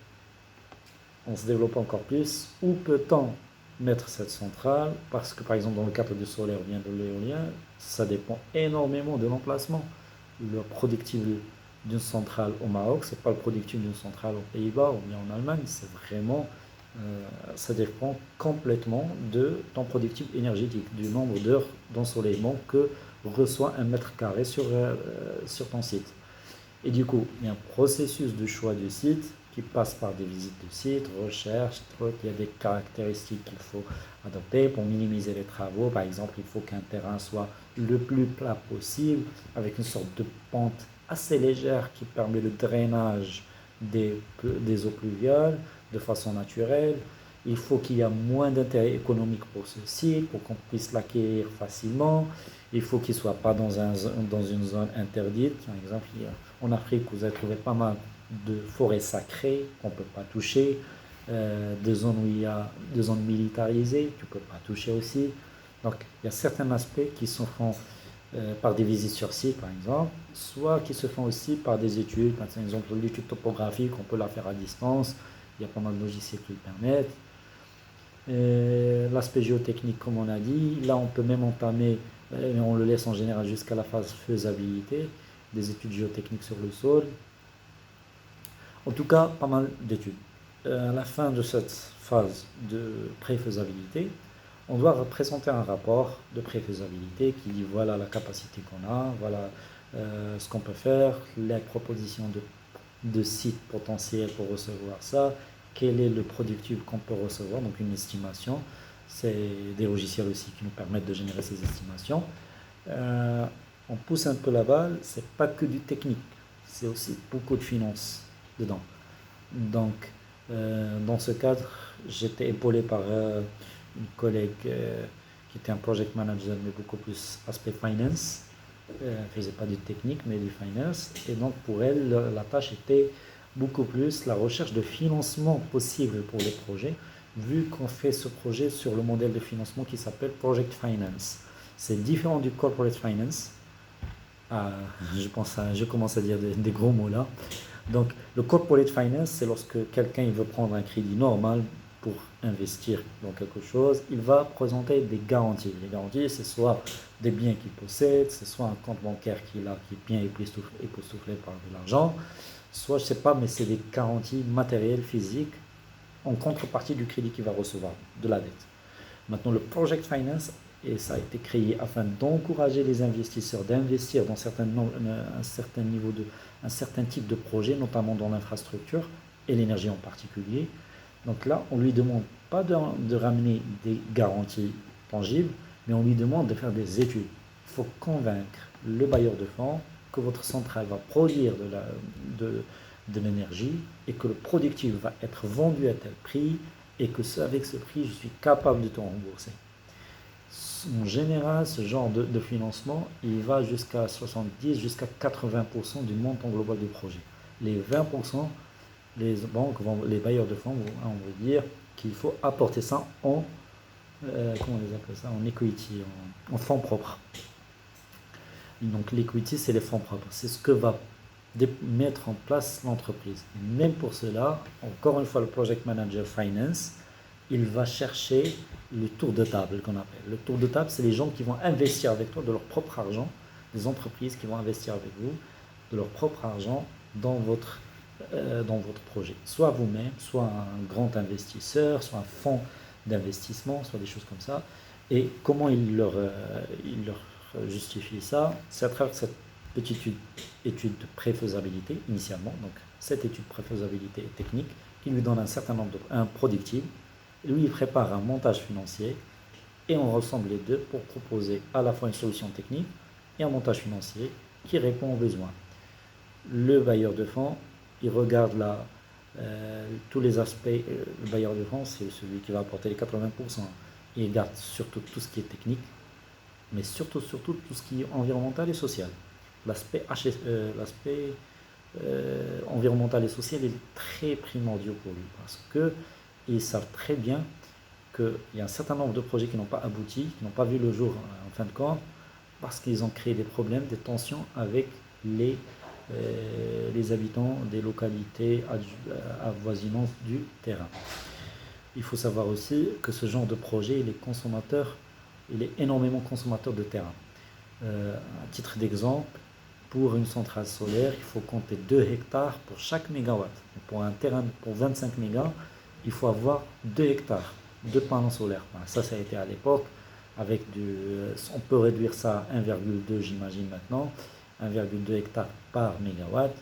[SPEAKER 1] On se développe encore plus. Où peut-on mettre cette centrale? Parce que par exemple dans le cadre du solaire ou bien de l'éolien, ça dépend énormément de l'emplacement. Le productif d'une centrale au Maroc, c'est pas le productif d'une centrale aux Pays-Bas ou bien en Allemagne, c'est vraiment, ça dépend complètement de ton productif énergétique, du nombre d'heures d'ensoleillement que reçoit un mètre carré sur ton site. Et du coup, il y a un processus de choix du site qui passe par des visites de site, recherche, trucs. Il y a des caractéristiques qu'il faut adopter pour minimiser les travaux. Par exemple, il faut qu'un terrain soit le plus plat possible, avec une sorte de pente assez légère qui permet le drainage des eaux pluviales de façon naturelle. Il faut qu'il y ait moins d'intérêt économique pour ce site, pour qu'on puisse l'acquérir facilement. Il faut qu'il ne soit pas dans une zone interdite. Par exemple, en Afrique, vous allez trouver pas mal de forêts sacrées qu'on ne peut pas toucher, de zones où il y a des zones militarisées, tu ne peux pas toucher aussi. Donc, il y a certains aspects qui se font par des visites sur site, par exemple, soit qui se font aussi par des études. Par exemple, l'étude topographique, on peut la faire à distance. Il y a pas mal de logiciels qui le permettent. L'aspect géotechnique, comme on a dit, là, on peut même entamer, mais on le laisse en général jusqu'à la phase faisabilité, des études géotechniques sur le sol. En tout cas, pas mal d'études. À la fin de cette phase de préfaisabilité, on doit présenter un rapport de préfaisabilité qui dit voilà la capacité qu'on a, voilà ce qu'on peut faire, les propositions de sites potentiels pour recevoir ça, quel est le productif qu'on peut recevoir, donc une estimation. C'est des logiciels aussi qui nous permettent de générer ces estimations. Euh, on pousse un peu la balle, c'est pas que du technique, c'est aussi beaucoup de finance dedans. Donc, dans ce cadre, j'étais épaulé par une collègue qui était un project manager, mais beaucoup plus aspect finance. Elle ne faisait pas du technique, mais du finance. Et donc, pour elle, la tâche était beaucoup plus la recherche de financement possible pour les projets, vu qu'on fait ce projet sur le modèle de financement qui s'appelle Project Finance. C'est différent du Corporate Finance. Ah, je commence à dire des gros mots là. Donc, le corporate finance, c'est lorsque quelqu'un veut prendre un crédit normal pour investir dans quelque chose, il va présenter des garanties. Les garanties, c'est soit des biens qu'il possède, c'est soit un compte bancaire qu'il a qui est bien époustouflé par de l'argent, soit je sais pas, mais c'est des garanties matérielles, physiques, en contrepartie du crédit qu'il va recevoir, de la dette. Maintenant, le Project Finance, et ça a été créé afin d'encourager les investisseurs d'investir dans un certain type de projet, notamment dans l'infrastructure et l'énergie en particulier. Donc là, on ne lui demande pas de ramener des garanties tangibles, mais on lui demande de faire des études. Il faut convaincre le bailleur de fonds que votre centrale va produire de l'énergie et que le productif va être vendu à tel prix et que avec ce prix, je suis capable de te rembourser. En général, ce genre de financement, il va jusqu'à 70, jusqu'à 80% du montant global du projet. Les 20%, les banques, les bailleurs de fonds vont dire qu'il faut apporter ça comment on les appelle ça, en equity, en fonds propres. Donc l'equity, c'est les fonds propres. C'est ce que va mettre en place l'entreprise. Même pour cela, encore une fois, le Project Manager Finance, il va chercher le tour de table qu'on appelle. Le tour de table, c'est les gens qui vont investir avec toi de leur propre argent, des entreprises qui vont investir avec vous de leur propre argent dans votre projet. Soit vous-même, soit un grand investisseur, soit un fonds d'investissement, soit des choses comme ça. Et comment il leur justifie ça? C'est à travers cette petite étude de préfaisabilité initialement. Donc cette étude de préfaisabilité technique qui lui donne un certain nombre un productible. Lui, il prépare un montage financier et on rassemble les deux pour proposer à la fois une solution technique et un montage financier qui répond aux besoins. Le bailleur de fonds, il regarde tous les aspects. Le bailleur de fonds, c'est celui qui va apporter les 80%. Il regarde surtout tout ce qui est technique, mais surtout tout ce qui est environnemental et social. L'aspect environnemental et social est très primordial pour lui parce qu'ils savent très bien qu'il y a un certain nombre de projets qui n'ont pas abouti, qui n'ont pas vu le jour en fin de compte, parce qu'ils ont créé des problèmes, des tensions avec les habitants des localités avoisinantes du terrain. Il faut savoir aussi que ce genre de projet, il est énormément consommateur de terrain. À titre d'exemple, pour une centrale solaire, il faut compter 2 hectares pour chaque mégawatt. Pour un terrain pour 25 mégas, il faut avoir 2 hectares de panneaux solaires. Ça a été à l'époque. On peut réduire ça à 1,2, j'imagine maintenant, 1,2 hectares par mégawatt.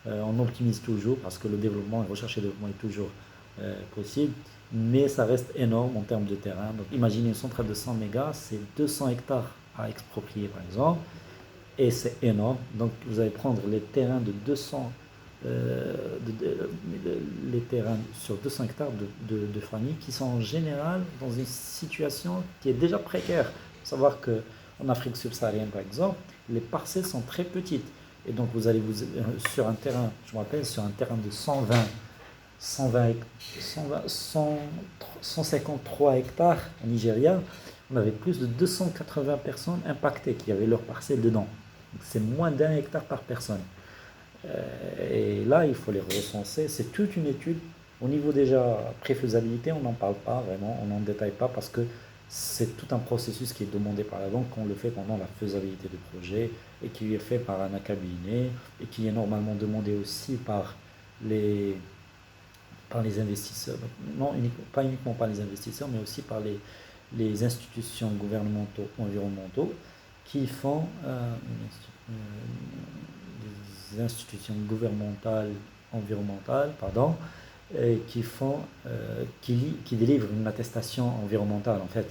[SPEAKER 1] On optimise toujours parce que le développement, la recherche et le développement est toujours possible, mais ça reste énorme en termes de terrain. Donc imaginez une centrale de 100 mégas, c'est 200 hectares à exproprier par exemple, et c'est énorme. Donc vous allez prendre les terrains de 200 les terrains sur 200 hectares de familles qui sont en général dans une situation qui est déjà précaire. Il faut savoir qu'en Afrique subsaharienne, par exemple, les parcelles sont très petites. Et donc, vous allez sur un terrain, je me rappelle, sur un terrain de 153 hectares au Nigeria, on avait plus de 280 personnes impactées qui avaient leurs parcelles dedans. C'est moins d'1 hectare par personne. Et là, il faut les recenser. C'est toute une étude. Au niveau déjà préfaisabilité, on n'en parle pas vraiment, on n'en détaille pas parce que c'est tout un processus qui est demandé par la banque, qu'on le fait pendant la faisabilité du projet et qui est fait par un cabinet et qui est normalement demandé aussi les, par les investisseurs. Non, pas uniquement par les investisseurs, mais aussi par les institutions gouvernementaux, environnementaux qui font des institutions gouvernementales, environnementales, pardon, qui délivrent une attestation environnementale en fait.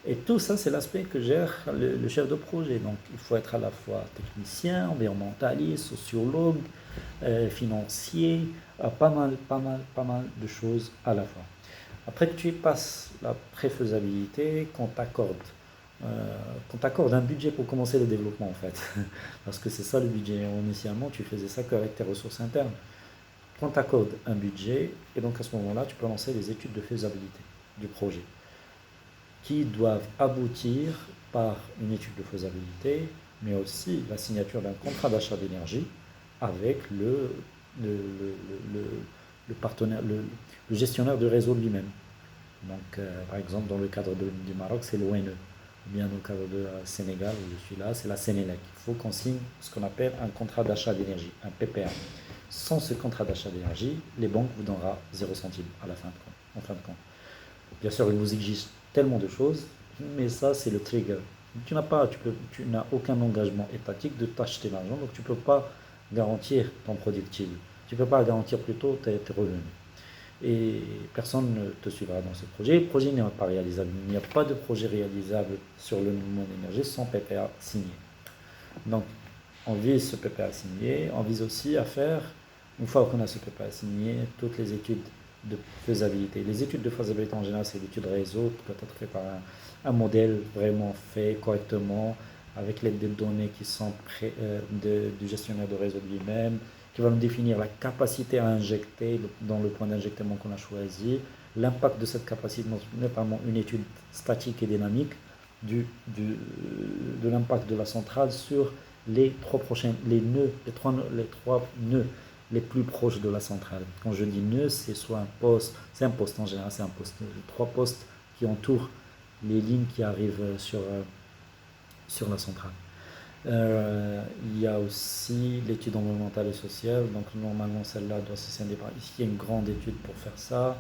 [SPEAKER 1] Et tout ça, c'est l'aspect que gère le chef de projet. Donc, il faut être à la fois technicien, environnementaliste, sociologue, financier, pas mal de choses à la fois. Après que tu passes la préfaisabilité, qu'on t'accorde un budget pour commencer le développement en fait. Parce que c'est ça le budget. Initialement, tu faisais ça qu'avec tes ressources internes. Qu'on t'accorde un budget, et donc à ce moment-là, tu peux lancer les études de faisabilité du projet, qui doivent aboutir par une étude de faisabilité, mais aussi la signature d'un contrat d'achat d'énergie avec le partenaire, le gestionnaire du réseau lui-même. Donc, par exemple, dans le cadre du Maroc, c'est l'ONE. Ou bien dans le cadre de Sénégal, où je suis là, c'est la Sénélec. Il faut qu'on signe ce qu'on appelle un contrat d'achat d'énergie, un PPA. Sans ce contrat d'achat d'énergie, les banques vous donnera 0 centime à la fin de compte, en fin de compte. Bien sûr, ils vous exigent tellement de choses, mais ça, c'est le trigger. Tu n'as aucun engagement étatique de t'acheter l'argent, donc tu ne peux pas garantir ton productible. Tu ne peux pas garantir plutôt tes revenus. Et personne ne te suivra dans ce projet. Le projet n'est pas réalisable. Il n'y a pas de projet réalisable sur le monde énergie sans PPA signé. Donc, on vise ce PPA signé. On vise aussi à faire, une fois qu'on a ce PPA signé, toutes les études de faisabilité. Les études de faisabilité en général, c'est l'étude réseau qui doit être fait par un modèle vraiment fait correctement, avec l'aide des données qui sont du gestionnaire de réseau lui-même, qui va nous définir la capacité à injecter dans le point d'injectement qu'on a choisi, l'impact de cette capacité, notamment une étude statique et dynamique de l'impact de la centrale sur les trois nœuds les plus proches de la centrale. Quand je dis nœud, c'est un poste en général, c'est un poste, trois postes qui entourent les lignes qui arrivent sur la centrale. Il y a aussi l'étude environnementale et sociale, donc normalement celle-là doit se scinder par ici. Il y a une grande étude pour faire ça.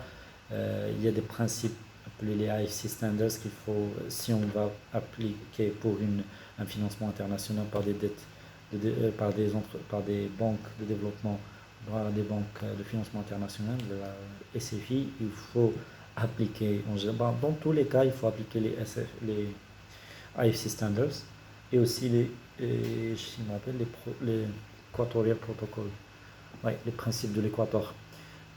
[SPEAKER 1] Il y a des principes appelés les IFC Standards qu'il faut, si on va appliquer pour un financement international par des dettes, par des banques de développement, des banques de financement international, de la SFI, il faut appliquer, dans tous les cas, il faut appliquer les IFC Standards et aussi je m'appelle les Equatorial Protocol, ouais, les principes de l'Équateur.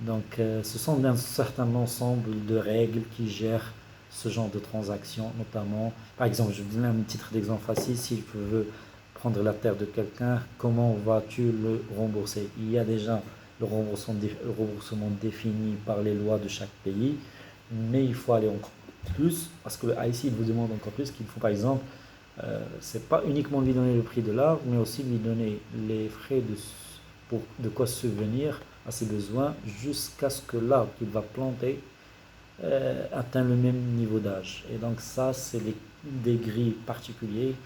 [SPEAKER 1] Donc, ce sont un certain ensemble de règles qui gèrent ce genre de transactions, notamment, par exemple, je vous donne un titre d'exemple facile, si je veux prendre la terre de quelqu'un, comment vas-tu le rembourser? Il y a déjà le remboursement défini par les lois de chaque pays, mais il faut aller encore plus, parce que le IC vous demande encore plus, qu'il faut par exemple, c'est pas uniquement lui donner le prix de l'arbre, mais aussi lui donner les frais de quoi subvenir à ses besoins jusqu'à ce que l'arbre qu'il va planter atteigne le même niveau d'âge. Et donc ça, c'est des grilles particuliers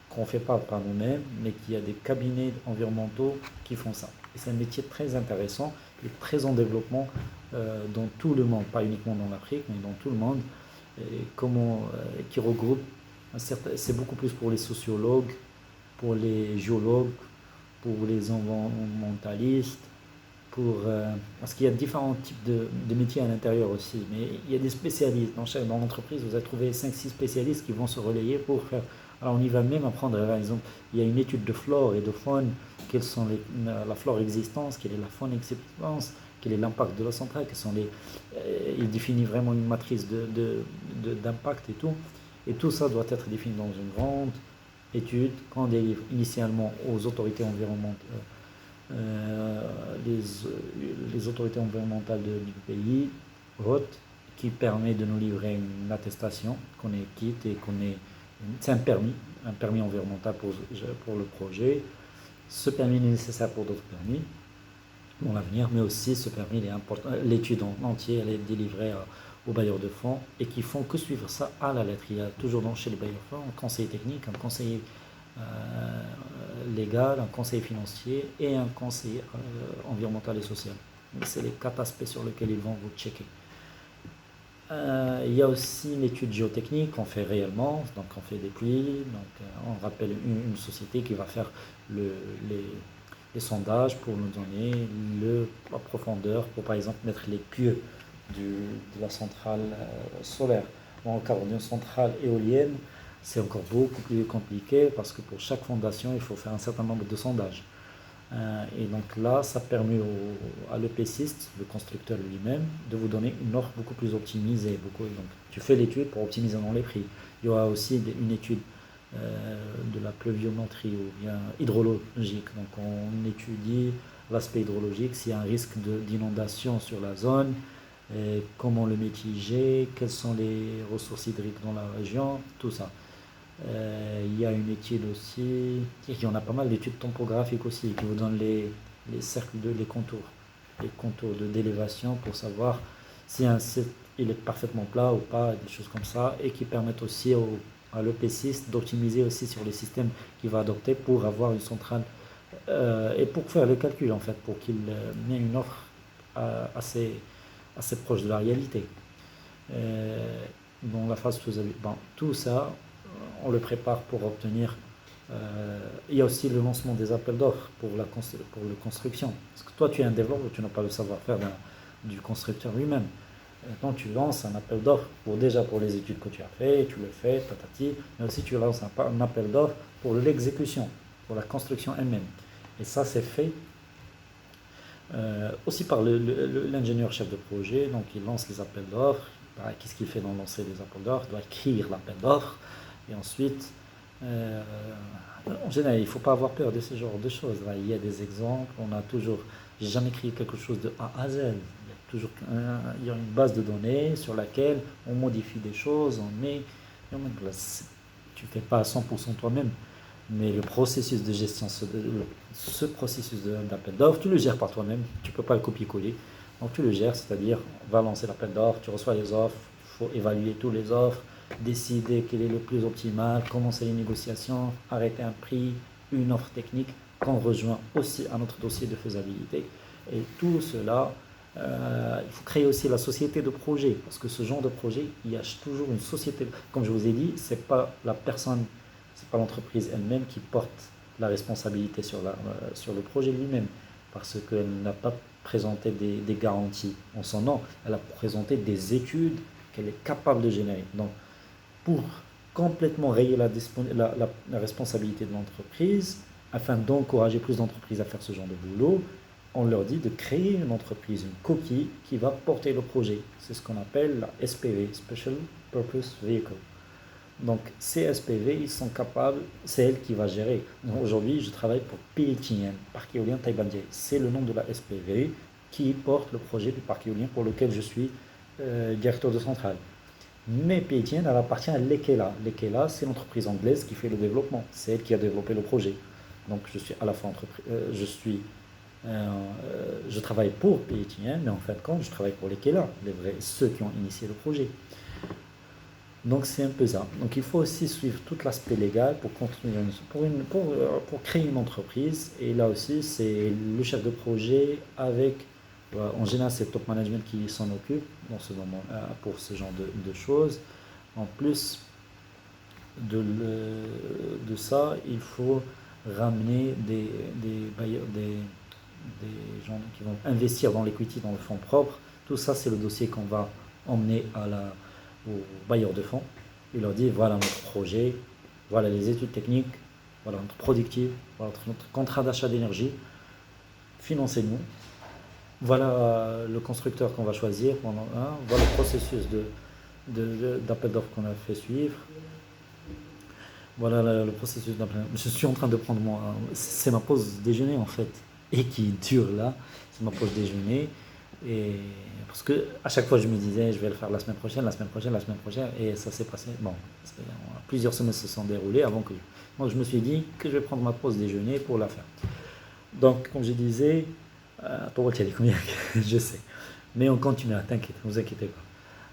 [SPEAKER 1] qu'on ne fait pas par nous-mêmes, mais qu'il y a des cabinets environnementaux qui font ça. Et c'est un métier très intéressant et très en développement dans tout le monde, pas uniquement dans l'Afrique, mais dans tout le monde, qui regroupe, c'est beaucoup plus pour les sociologues, pour les géologues, pour les environnementalistes, parce qu'il y a différents types de métiers à l'intérieur aussi, mais il y a des spécialistes. Dans l'entreprise, vous allez trouver 5-6 spécialistes qui vont se relayer pour faire. Alors on y va même apprendre, par exemple, il y a une étude de flore et de faune, quelles sont la flore existence, quelle est la faune existence, quel est l'impact de la centrale, il définit vraiment une matrice d'impact et tout. Et tout ça doit être défini dans une grande étude qu'on délivre initialement aux autorités environnementales, les autorités environnementales du pays votent, qui permet de nous livrer une attestation qu'on est quitte et c'est un permis environnemental pour le projet. Ce permis est nécessaire pour d'autres permis dans l'avenir, mais aussi ce permis est important. L'étude en entier, elle est délivrée aux bailleurs de fonds et qui font que suivre ça à la lettre. Il y a toujours chez les bailleurs de fonds un conseiller technique, un conseiller légal, un conseiller financier et un conseiller environnemental et social. C'est les 4 aspects sur lesquels ils vont vous checker. Il y a aussi l'étude géotechnique qu'on fait réellement, donc on fait des pluies, donc on rappelle une société qui va faire les sondages pour nous donner la profondeur pour par exemple mettre les pieux de la centrale solaire. Dans le cadre d'une centrale éolienne, c'est encore beaucoup plus compliqué parce que pour chaque fondation, il faut faire un certain nombre de sondages. Et donc là, ça permet à l'EPCiste, le constructeur lui-même, de vous donner une offre beaucoup plus optimisée. Donc, tu fais l'étude pour optimiser dans les prix. Il y aura aussi une étude de la pluviométrie ou bien hydrologique. Donc on étudie l'aspect hydrologique, s'il y a un risque d'inondation sur la zone, comment le mitiger, quelles sont les ressources hydriques dans la région, tout ça. Il y a une étude aussi, il y en a pas mal d'études topographiques aussi, qui vous donnent les cercles les contours d'élévation pour savoir si un site il est parfaitement plat ou pas, des choses comme ça, et qui permettent aussi à l'EPCiste d'optimiser aussi sur les systèmes qu'il va adopter pour avoir une centrale et pour faire le calcul, en fait, pour qu'il ait une offre assez, assez proche de la réalité. Euh, dans la phase faisabilité. Bon, tout ça, on le prépare pour obtenir. Il y a aussi le lancement des appels d'offres pour la construction. Parce que toi, tu es un développeur, tu n'as pas le savoir-faire du constructeur lui-même. Quand tu lances un appel d'offres déjà pour les études que tu as fait, tu le fais, patati, mais aussi tu lances un appel d'offres pour l'exécution, pour la construction elle-même. Et ça, c'est fait aussi par l'ingénieur chef de projet. Donc, il lance les appels d'offres. Qu'est-ce qu'il fait dans lancer les appels d'offres? Il doit écrire l'appel d'offres. Et ensuite, euh, en général, il ne faut pas avoir peur de ce genre de choses. Là, il y a des exemples. On a toujours, j'ai jamais créé quelque chose de A à Z. Il y a une base de données sur laquelle on modifie des choses, on met, et on met tu ne fais pas à 100% toi-même, mais le processus de gestion, ce processus d'appel d'offres, tu le gères par toi-même, tu ne peux pas le copier-coller. Donc tu le gères, c'est-à-dire on va lancer l'appel d'offres, tu reçois les offres, il faut évaluer toutes les offres, décider quel est le plus optimal, commencer les négociations, arrêter un prix, une offre technique qu'on rejoint aussi à notre dossier de faisabilité. Et tout cela, il faut créer aussi la société de projet, parce que ce genre de projet, il y a toujours une société. Comme je vous ai dit, c'est pas la personne, c'est pas l'entreprise elle-même qui porte la responsabilité sur le projet lui-même, parce qu'elle n'a pas présenté des garanties en son nom, elle a présenté des études qu'elle est capable de générer. Donc, pour complètement rayer la responsabilité de l'entreprise, afin d'encourager plus d'entreprises à faire ce genre de boulot, on leur dit de créer une entreprise, une coquille qui va porter le projet. C'est ce qu'on appelle la SPV, Special Purpose Vehicle. Donc ces SPV, ils sont capables, c'est elle qui va gérer. Aujourd'hui, je travaille pour PETN, Parc éolien Taïbandier. C'est le nom de la SPV qui porte le projet du parc éolien pour lequel je suis directeur de centrale. Mais PETN, elle appartient à l'Ekela. L'Ekela, c'est l'entreprise anglaise qui fait le développement. C'est elle qui a développé le projet. Donc je suis à la fois je travaille pour PETN, mais en fin de compte, je travaille pour l'Ekela, ceux qui ont initié le projet. Donc c'est un peu ça. Donc il faut aussi suivre tout l'aspect légal pour construire pour créer une entreprise. Et là aussi, c'est le chef de projet avec, en général, c'est le top management qui s'en occupe dans ce moment, pour ce genre de choses. En plus de ça, il faut ramener des gens qui vont investir dans l'equity, dans le fonds propre. Tout ça, c'est le dossier qu'on va emmener aux bailleurs de fonds. Il leur dit voilà notre projet, voilà les études techniques, voilà notre productif, voilà notre contrat d'achat d'énergie, financez-nous. Voilà le constructeur qu'on va choisir, voilà le processus d'appel d'offres qu'on a fait suivre. Voilà le processus d'appel. Je suis en train de prendre c'est ma pause déjeuner en fait, et qui dure là, c'est ma pause déjeuner. Et parce que à chaque fois je me disais je vais le faire la semaine prochaine, la semaine prochaine, la semaine prochaine, et ça s'est passé. Bon, plusieurs semaines se sont déroulées avant que donc je me suis dit que je vais prendre ma pause déjeuner pour la faire. Donc comme je disais, je sais, mais on continue, t'inquiète, ne vous inquiétez pas.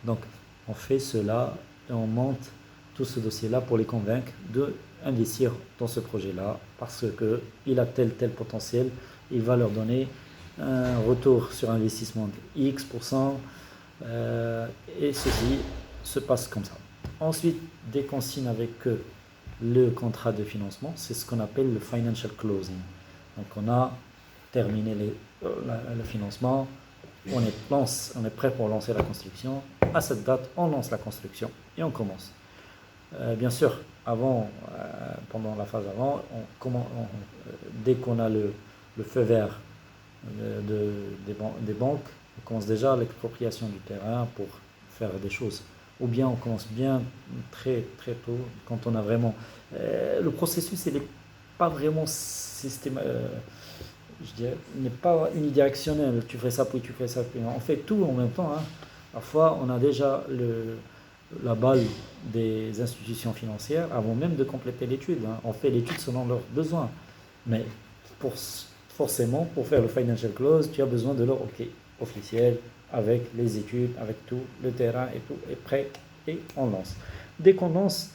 [SPEAKER 1] Donc on fait cela et on monte tout ce dossier-là pour les convaincre d'investir dans ce projet-là parce qu'il a tel potentiel, il va leur donner un retour sur investissement de X%, et ceci se passe comme ça. Ensuite, dès qu'on signe avec eux le contrat de financement, c'est ce qu'on appelle le financial closing. Donc on a terminé le financement, on est prêt pour lancer la construction. À cette date, on lance la construction et on commence. Bien sûr, pendant la phase avant, dès qu'on a le feu vert des banques, on commence déjà l'expropriation du terrain pour faire des choses. Ou bien on commence bien très très tôt, quand on a vraiment... le processus, il n'est pas vraiment je dirais, il n'est pas unidirectionnel. Tu fais ça, puis tu fais ça, puis on fait tout en même temps. Parfois, on a déjà la balle des institutions financières avant même de compléter l'étude. On fait l'étude selon leurs besoins. Mais forcément, pour faire le financial close, tu as besoin de leur OK officiel, avec les études, avec tout, le terrain et tout est prêt, et on lance. Dès qu'on lance,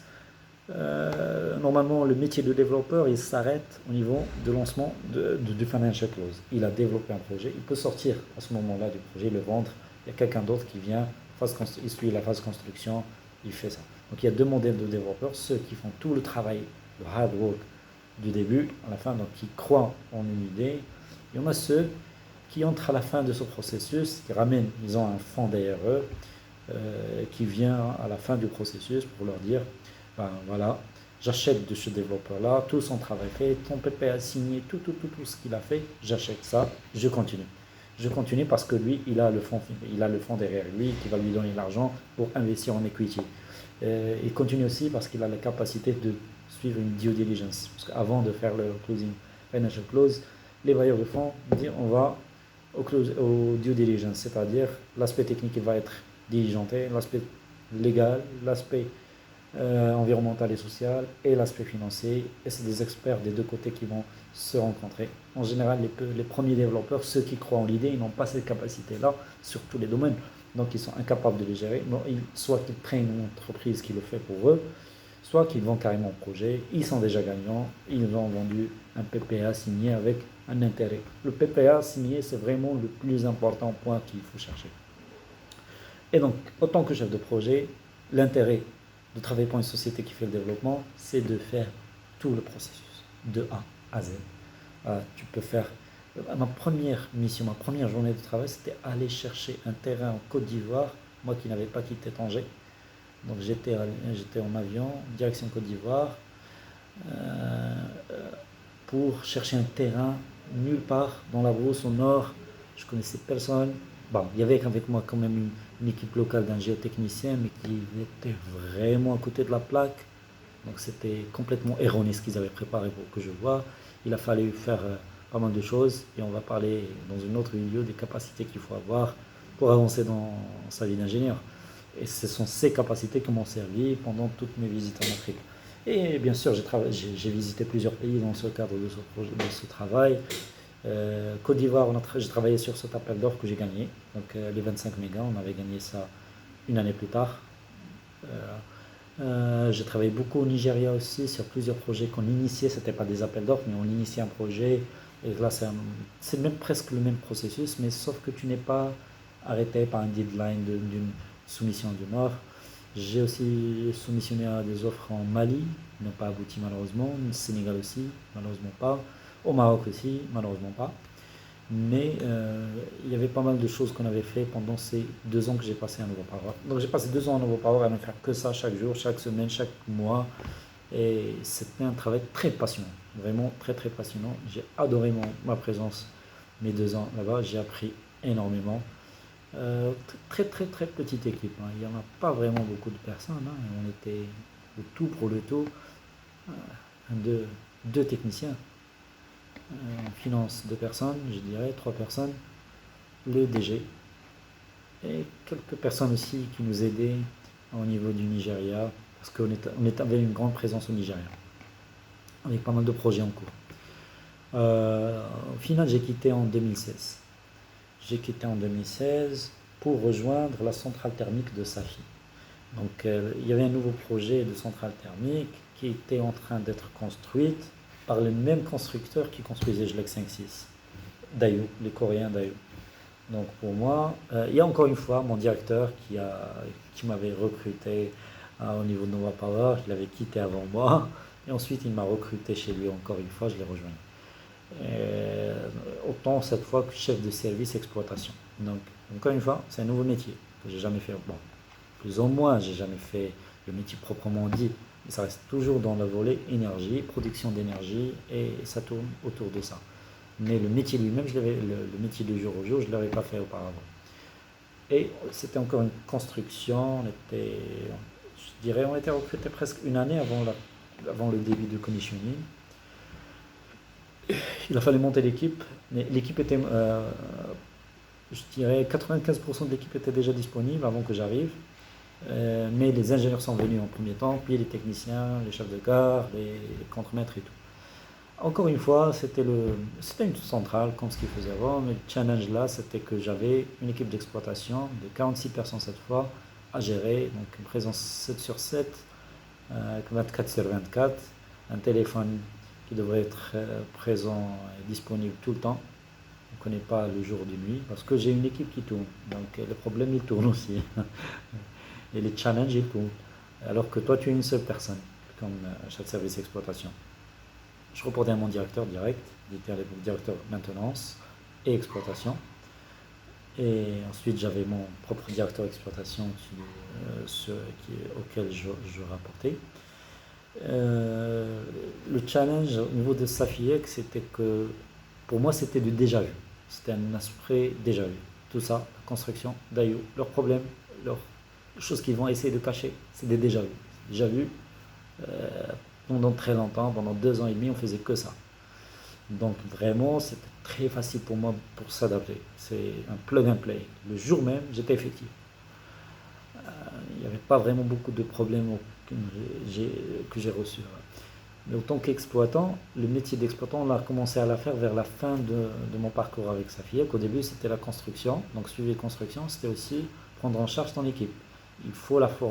[SPEAKER 1] Normalement, le métier de développeur, il s'arrête au niveau de lancement du financial close. Il a développé un projet, il peut sortir à ce moment-là du projet, le vendre. Il y a quelqu'un d'autre qui vient, il suit la phase construction, il fait ça. Donc il y a deux modèles de développeurs, ceux qui font tout le travail, le hard work du début à la fin, donc qui croient en une idée. Il y en a ceux qui entrent à la fin de ce processus, qui ramènent, ils ont un fonds derrière eux, qui vient à la fin du processus pour leur dire, ben voilà, j'achète de ce développeur-là, tout son travail fait, ton PPA signé, tout ce qu'il a fait, j'achète ça, je continue. Je continue parce que lui, il a le fonds derrière lui qui va lui donner l'argent pour investir en equity. Il continue aussi parce qu'il a la capacité de suivre une due diligence. Parce qu'avant de faire le closing, financial close, les bailleurs de fonds disent on va au due diligence, c'est-à-dire l'aspect technique il va être diligenté, l'aspect légal, l'aspect environnemental et social et l'aspect financier. Et c'est des experts des deux côtés qui vont se rencontrer. En général, les premiers développeurs, ceux qui croient en l'idée, ils n'ont pas cette capacité-là sur tous les domaines. Donc ils sont incapables de les gérer. Bon, soit qu'ils prennent une entreprise qui le fait pour eux, soit qu'ils vont carrément au projet. Ils sont déjà gagnants. Ils ont vendu un PPA signé avec un intérêt. Le PPA signé, c'est vraiment le plus important point qu'il faut chercher. Et donc, autant que chef de projet, l'intérêt de travailler pour une société qui fait le développement, c'est de faire tout le processus, de A à Z. Tu peux faire... Ma première mission, ma première journée de travail, c'était aller chercher un terrain en Côte d'Ivoire, moi qui n'avais pas quitté Tanger. Donc j'étais en avion, direction Côte d'Ivoire, pour chercher un terrain nulle part dans la brousse au nord. Je connaissais personne. Bon, il y avait avec moi quand même une équipe locale d'un géotechnicien, mais qui était vraiment à côté de la plaque. Donc c'était complètement erroné ce qu'ils avaient préparé pour que je voie. Il a fallu faire pas mal de choses et on va parler dans une autre vidéo des capacités qu'il faut avoir pour avancer dans sa vie d'ingénieur. Et ce sont ces capacités qui m'ont servi pendant toutes mes visites en Afrique. Et bien sûr, j'ai visité plusieurs pays dans ce cadre de ce travail. Côte d'Ivoire, j'ai travaillé sur cet appel d'offres que j'ai gagné. Donc les 25 mégas, on avait gagné ça une année plus tard. J'ai travaillé beaucoup au Nigeria aussi sur plusieurs projets qu'on initiait. Ce n'était pas des appels d'offres, mais on initiait un projet. Et là, c'est même presque le même processus, mais sauf que tu n'es pas arrêté par un deadline d'une soumission du Nord. J'ai aussi soumissionné à des offres en Mali, qui n'ont pas abouti malheureusement, au Sénégal aussi, malheureusement pas, au Maroc aussi, malheureusement pas. Mais il y avait pas mal de choses qu'on avait fait pendant ces 2 ans que j'ai passé à Nouveau Power. Donc j'ai passé 2 ans à Nouveau Power à ne faire que ça chaque jour, chaque semaine, chaque mois. Et c'était un travail très passionnant, vraiment très très passionnant. J'ai adoré ma présence mes 2 ans là-bas, j'ai appris énormément. Très très très petite équipe, hein. Il n'y en a pas vraiment beaucoup de personnes, hein. On était le tout pour le tout, deux techniciens, finance 2 personnes, je dirais 3 personnes, le DG et quelques personnes aussi qui nous aidaient au niveau du Nigeria parce qu'on avait une grande présence au Nigeria avec pas mal de projets en cours. Au final, j'ai quitté en 2016. Pour rejoindre la centrale thermique de Safi. Donc il y avait un nouveau projet de centrale thermique qui était en train d'être construite par le même constructeur qui construisait Gelec 5-6, Daewoo, les Coréens Daewoo. Donc pour moi, il y a encore une fois mon directeur qui m'avait recruté au niveau de Nova Power, il avait quitté avant moi, et ensuite il m'a recruté chez lui encore une fois, je l'ai rejoint. Autant cette fois que chef de service exploitation. Donc encore une fois, c'est un nouveau métier que j'ai jamais fait. Bon, plus ou moins, j'ai jamais fait le métier proprement dit, mais ça reste toujours dans le volet énergie, production d'énergie, et ça tourne autour de ça. Mais le métier lui-même, le métier de jour au jour, je ne l'avais pas fait auparavant. Et c'était encore une construction, on était recruté presque une année avant le début du commissioning. Il a fallu monter l'équipe, mais l'équipe était, je dirais 95% de l'équipe était déjà disponible avant que j'arrive. Mais les ingénieurs sont venus en premier temps, puis les techniciens, les chefs de gare, les contremaîtres et tout. Encore une fois, c'était une centrale comme ce qu'ils faisaient avant, mais le challenge là, c'était que j'avais une équipe d'exploitation de 46 personnes cette fois à gérer, donc une présence 7/7, 24 sur 24, un téléphone qui devrait être présent et disponible tout le temps. On ne connaît pas le jour du nuit parce que j'ai une équipe qui tourne. Donc les problèmes ils tournent aussi. Et les challenges ils tournent. Alors que toi tu es une seule personne comme chef de service exploitation. Je reportais à mon directeur direct, il était à l'époque directeur maintenance et exploitation. Et ensuite j'avais mon propre directeur d'exploitation auquel je rapportais. Le challenge au niveau de Safiec, c'était que pour moi c'était du déjà vu. C'était un aspect déjà vu. Tout ça, la construction, d'ailleurs, leurs problèmes, leurs choses qu'ils vont essayer de cacher, c'est des déjà vus. Déjà vu pendant très longtemps, pendant 2 ans et demi, on faisait que ça. Donc vraiment, c'était très facile pour moi pour s'adapter. C'est un plug and play. Le jour même, j'étais effectif. Il n'y avait pas vraiment beaucoup de problèmes que j'ai reçus. Mais en tant qu'exploitant, le métier d'exploitant, on a commencé à la faire vers la fin de mon parcours avec Safiec. Au début, c'était la construction. Donc, suivi construction, c'était aussi prendre en charge ton équipe. Il faut la former.